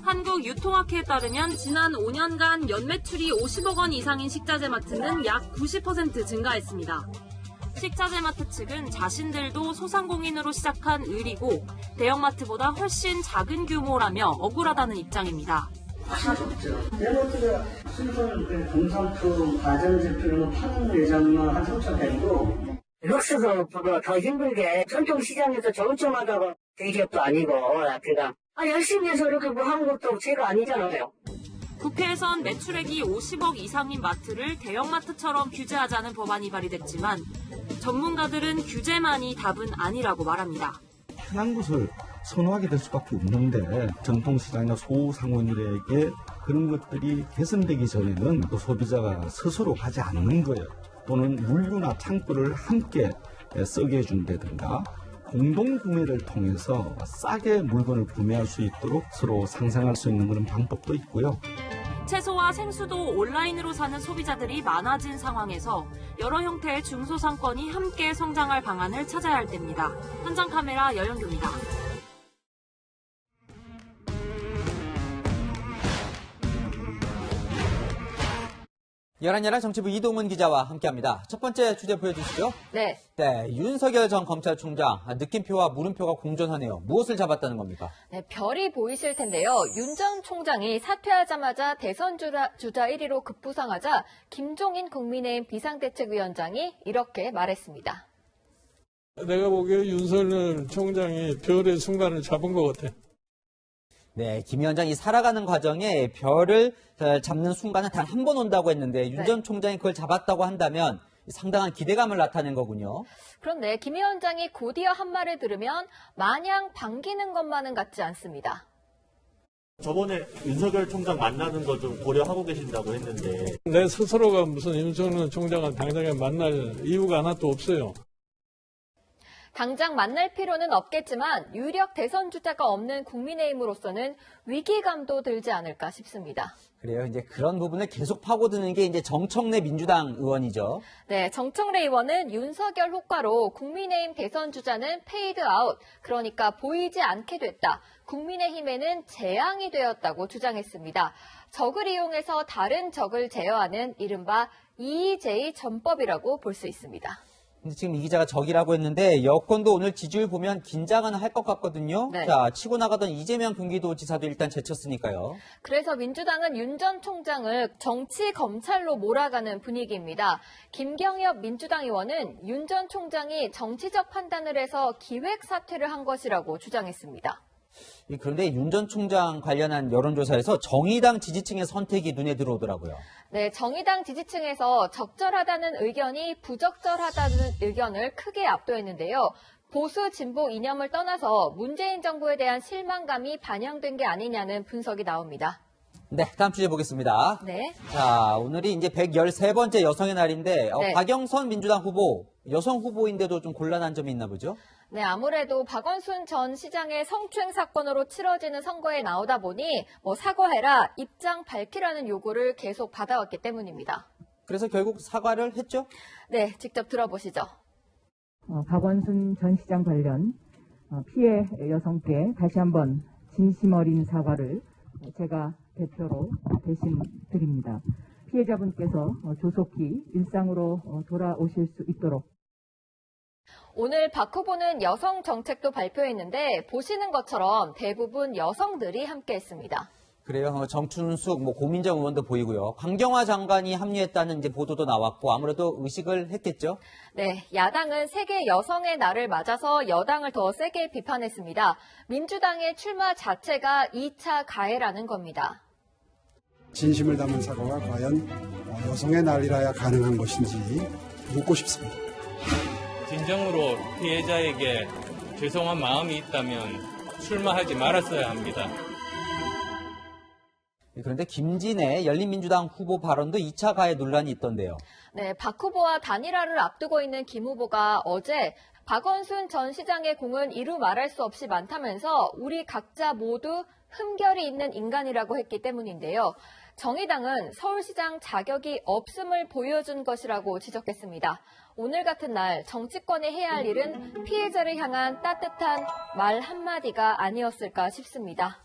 Speaker 21: 한국유통학회에 따르면 지난 5년간 연매출이 50억 원 이상인 식자재 마트는 약 90% 증가했습니다. 식자재 마트 측은 자신들도 소상공인으로 시작한 을이고 대형마트보다 훨씬 작은 규모라며 억울하다는 입장입니다.
Speaker 5: 대형마트가 수입하는 공산품, 가전제품을 파는 매장만 한 3,000개이고 룩스보다 더 힘들게 전통시장에서 저점하다가 대기업도 아니고 그러니까 열심히 해서 이렇게 뭐 하는 것도 죄가 아니잖아요.
Speaker 21: 국회에선 매출액이 50억 이상인 마트를 대형마트처럼 규제하자는 법안이 발의됐지만 전문가들은 규제만이 답은 아니라고 말합니다.
Speaker 23: 편한 것을 선호하게 될 수밖에 없는데 전통시장이나 소상공인들에게 그런 것들이 개선되기 전에는 또 소비자가 스스로 가지 않는 거예요. 또는 물류나 창고를 함께 쓰게 해준다든가 공동 구매를 통해서 싸게 물건을 구매할 수 있도록 서로 상생할 수 있는 그런 방법도 있고요.
Speaker 21: 채소와 생수도 온라인으로 사는 소비자들이 많아진 상황에서 여러 형태의 중소상권이 함께 성장할 방안을 찾아야 할 때입니다. 현장 카메라 여영규입니다.
Speaker 3: 열한 정치부 이동훈 기자와 함께합니다. 첫 번째 주제 보여주시죠.
Speaker 1: 네.
Speaker 3: 윤석열 전 검찰총장 느낌표와 물음표가 공존하네요. 무엇을 잡았다는 겁니까?
Speaker 1: 네, 별이 보이실 텐데요. 윤 전 총장이 사퇴하자마자 대선 주자 1위로 급부상하자 김종인 국민의힘 비상대책위원장이 이렇게 말했습니다.
Speaker 24: 내가 보기에 윤석열 총장이 별의 순간을 잡은 것 같아.
Speaker 3: 네, 김 위원장이 살아가는 과정에 별을 잡는 순간은 단 한 번 온다고 했는데 윤 전 총장이 그걸 잡았다고 한다면 상당한 기대감을 나타낸 거군요.
Speaker 1: 그런데 김 위원장이 곧이어 한 말을 들으면 마냥 반기는 것만은 같지 않습니다.
Speaker 25: 저번에 윤석열 총장 만나는 거 좀 고려하고 계신다고 했는데
Speaker 24: 내 스스로가 무슨 윤석열 총장을 당장에 만날 이유가 하나도 없어요.
Speaker 1: 당장 만날 필요는 없겠지만 유력 대선 주자가 없는 국민의힘으로서는 위기감도 들지 않을까 싶습니다.
Speaker 3: 그래요. 이제 그런 부분을 계속 파고드는 게 이제 정청래 민주당 의원이죠.
Speaker 1: 네, 정청래 의원은 윤석열 효과로 국민의힘 대선 주자는 페이드 아웃, 그러니까 보이지 않게 됐다. 국민의힘에는 재앙이 되었다고 주장했습니다. 적을 이용해서 다른 적을 제어하는 이른바 EJ 전법이라고 볼 수 있습니다.
Speaker 3: 근데 지금 이 기자가 적이라고 했는데 여권도 오늘 지지율 보면 긴장은 할 것 같거든요.
Speaker 1: 네.
Speaker 3: 자, 치고 나가던 이재명 경기도지사도 일단 제쳤으니까요.
Speaker 1: 그래서 민주당은 윤 전 총장을 정치 검찰로 몰아가는 분위기입니다. 김경엽 민주당 의원은 윤 전 총장이 정치적 판단을 해서 기획 사퇴를 한 것이라고 주장했습니다.
Speaker 3: 그런데 윤 전 총장 관련한 여론조사에서 정의당 지지층의 선택이 눈에 들어오더라고요.
Speaker 1: 네, 정의당 지지층에서 적절하다는 의견이 부적절하다는 의견을 크게 압도했는데요. 보수 진보 이념을 떠나서 문재인 정부에 대한 실망감이 반영된 게 아니냐는 분석이 나옵니다.
Speaker 3: 네, 다음 주제 보겠습니다.
Speaker 1: 네.
Speaker 3: 자, 오늘이 이제 113번째 여성의 날인데
Speaker 1: 네.
Speaker 3: 박영선 민주당 후보 여성 후보인데도 좀 곤란한 점이 있나 보죠?
Speaker 21: 네, 아무래도 박원순 전 시장의 성추행 사건으로 치러지는 선거에 나오다 보니 사과해라, 입장 밝히라는 요구를 계속 받아왔기 때문입니다.
Speaker 3: 그래서 결국 사과를 했죠?
Speaker 21: 네, 직접 들어보시죠.
Speaker 8: 박원순 전 시장 관련 피해 여성께 다시 한번 진심 어린 사과를 제가 대표로 대신 드립니다. 피해자분께서 조속히 일상으로 돌아오실 수 있도록.
Speaker 21: 오늘 박 후보는 여성 정책도 발표했는데 보시는 것처럼 대부분 여성들이 함께했습니다.
Speaker 3: 그래요. 정춘숙, 고민정 의원도 보이고요. 강경화 장관이 합류했다는 이제 보도도 나왔고 아무래도 의식을 했겠죠?
Speaker 21: 네, 야당은 세계 여성의 날을 맞아서 여당을 더 세게 비판했습니다. 민주당의 출마 자체가 2차 가해라는 겁니다.
Speaker 9: 진심을 담은 사과가 과연 여성의 날이라야 가능한 것인지 묻고 싶습니다.
Speaker 10: 진정으로 피해자에게 죄송한 마음이 있다면 출마하지 말았어야 합니다.
Speaker 3: 그런데 김진애 열린민주당 후보 발언도 2차 가해 논란이 있던데요.
Speaker 21: 네, 박 후보와 단일화를 앞두고 있는 김 후보가 어제 박원순 전 시장의 공은 이루 말할 수 없이 많다면서 우리 각자 모두 흠결이 있는 인간이라고 했기 때문인데요. 정의당은 서울시장 자격이 없음을 보여준 것이라고 지적했습니다. 오늘 같은 날 정치권이 해야 할 일은 피해자를 향한 따뜻한 말 한마디가 아니었을까 싶습니다.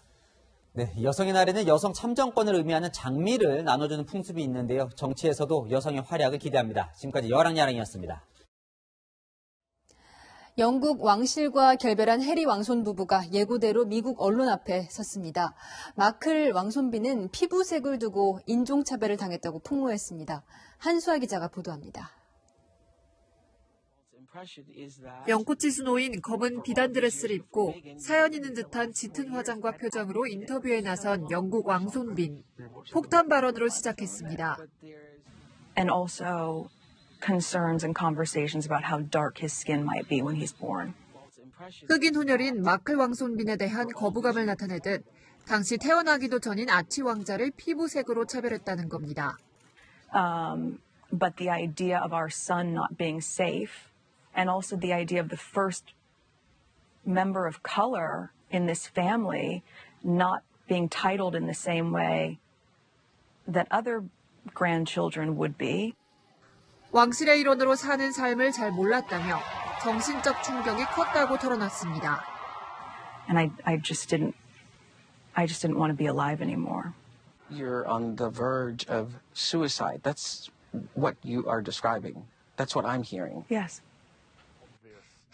Speaker 3: 네, 여성의 날에는 여성 참정권을 의미하는 장미를 나눠주는 풍습이 있는데요. 정치에서도 여성의 활약을 기대합니다. 지금까지 여랑야랑이었습니다.
Speaker 1: 영국 왕실과 결별한 해리 왕손 부부가 예고대로 미국 언론 앞에 섰습니다. 마클 왕손비는 피부색을 두고 인종차별을 당했다고 폭로했습니다. 한수아 기자가 보도합니다.
Speaker 12: 연꽃이 수놓인 검은 비단 드레스를 입고 사연 있는 듯한 짙은 화장과 표정으로 인터뷰에 나선 영국 왕손빈. 폭탄 발언으로 시작했습니다.
Speaker 14: And also concerns and conversations about how dark his skin might be when he's born.
Speaker 12: 흑인 혼혈인 마클 왕손빈에 대한 거부감을 나타내듯 당시 태어나기도 전인 아치 왕자를 피부색으로 차별했다는 겁니다.
Speaker 14: But the idea of our son not being safe and also the idea of the first member of color in this family not being titled in the same way that other grandchildren would be.
Speaker 12: 왕실의 일원으로 사는 삶을 잘 몰랐다며 정신적 충격이 컸다고 털어놨습니다.
Speaker 14: And I just didn't want to be alive anymore.
Speaker 16: You're on the verge of suicide. That's what you are describing. That's what I'm hearing.
Speaker 14: Yes.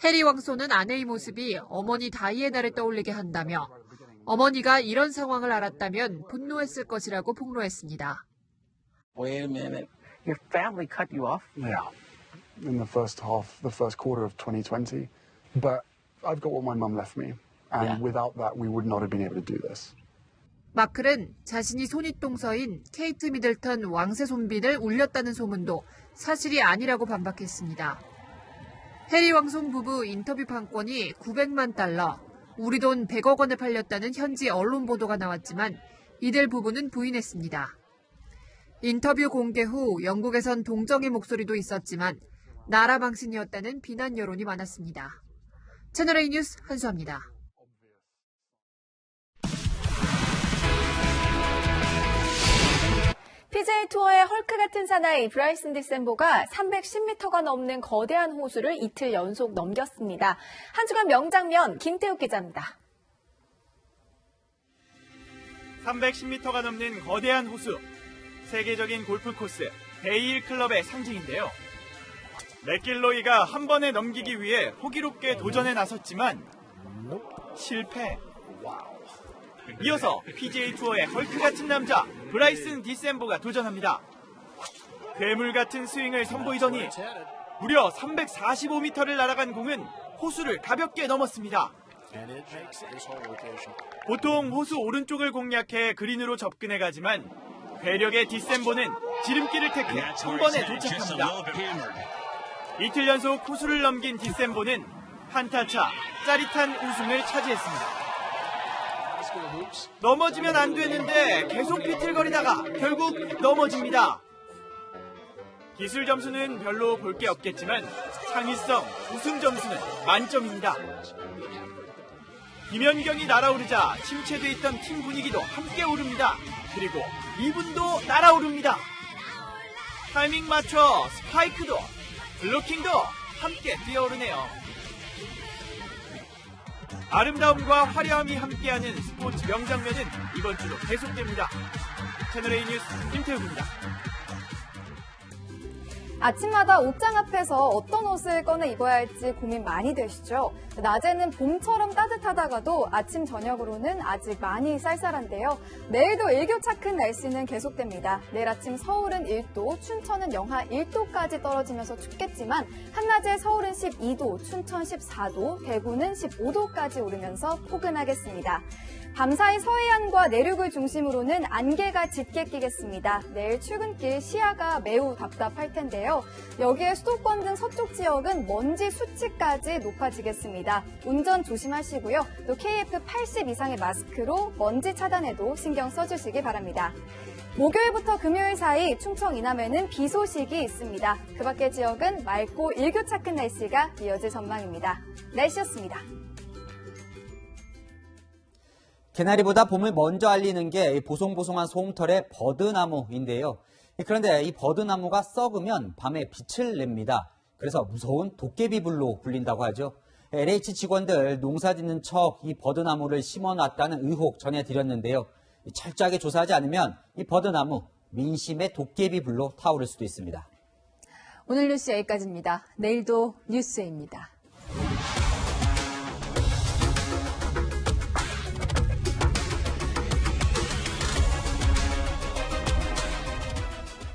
Speaker 12: 해리 왕손은 아내의 모습이 어머니 다이애나를 떠올리게 한다며 어머니가 이런 상황을 알았다면 분노했을 것이라고 폭로했습니다.
Speaker 16: Wait a minute. Your family cut you off?
Speaker 9: Yeah, in the first quarter of 2020. But I've got what my mum left me. And without that, we would not have been able to do this.
Speaker 12: 마클은 자신이 손윗동서인 케이트 미들턴 왕세 손빈을 울렸다는 소문도 사실이 아니라고 반박했습니다. 해리 왕손 부부 인터뷰 판권이 900만 달러, 우리 돈 100억 원에 팔렸다는 현지 언론 보도가 나왔지만 이들 부부는 부인했습니다. 인터뷰 공개 후 영국에선 동정의 목소리도 있었지만 나라 망신이었다는 비난 여론이 많았습니다. 채널A 뉴스 한수아입니다.
Speaker 21: PGA 투어의 헐크 같은 사나이 브라이슨 디셈보가 310m가 넘는 거대한 호수를 이틀 연속 넘겼습니다. 한 주간 명장면 김태욱 기자입니다.
Speaker 27: 310m가 넘는 거대한 호수. 세계적인 골프 코스 베이힐 클럽의 상징인데요. 맥길로이가 한 번에 넘기기 위해 호기롭게 도전에 나섰지만 실패. 이어서 PGA 투어의 헐크 같은 남자 브라이슨 디셈보가 도전합니다. 괴물 같은 스윙을 선보이더니 무려 345m를 날아간 공은 호수를 가볍게 넘었습니다. 보통 호수 오른쪽을 공략해 그린으로 접근해 가지만 괴력의 디셈보는 지름길을 택해 한 번에 도착합니다. 이틀 연속 호수를 넘긴 디셈보는 한타차 짜릿한 우승을 차지했습니다. 넘어지면 안 되는데 계속 비틀거리다가 결국 넘어집니다. 기술 점수는 별로 볼 게 없겠지만 창의성, 우승 점수는 만점입니다. 김연경이 날아오르자 침체돼 있던 팀 분위기도 함께 오릅니다. 그리고 이분도 날아오릅니다. 타이밍 맞춰 스파이크도 블로킹도 함께 뛰어오르네요. 아름다움과 화려함이 함께하는 스포츠 명장면은 이번 주도 계속됩니다. 채널A 뉴스 김태욱입니다.
Speaker 11: 아침마다 옷장 앞에서 어떤 옷을 꺼내 입어야 할지 고민 많이 되시죠? 낮에는 봄처럼 따뜻하다가도 아침 저녁으로는 아직 많이 쌀쌀한데요. 내일도 일교차 큰 날씨는 계속됩니다. 내일 아침 서울은 1도, 춘천은 영하 1도까지 떨어지면서 춥겠지만 한낮에 서울은 12도, 춘천 14도, 대구는 15도까지 오르면서 포근하겠습니다. 밤사이 서해안과 내륙을 중심으로는 안개가 짙게 끼겠습니다. 내일 출근길 시야가 매우 답답할 텐데요. 여기에 수도권 등 서쪽 지역은 먼지 수치까지 높아지겠습니다. 운전 조심하시고요. 또 KF80 이상의 마스크로 먼지 차단에도 신경 써주시기 바랍니다. 목요일부터 금요일 사이 충청 이남에는 비 소식이 있습니다. 그 밖의 지역은 맑고 일교차 큰 날씨가 이어질 전망입니다. 날씨였습니다.
Speaker 3: 개나리보다 봄을 먼저 알리는 게 보송보송한 소음털의 버드나무인데요. 그런데 이 버드나무가 썩으면 밤에 빛을 냅니다. 그래서 무서운 도깨비불로 불린다고 하죠. LH 직원들 농사짓는 척 이 버드나무를 심어놨다는 의혹 전해드렸는데요. 철저하게 조사하지 않으면 이 버드나무 민심의 도깨비불로 타오를 수도 있습니다.
Speaker 1: 오늘 뉴스 여기까지입니다. 내일도 뉴스입니다.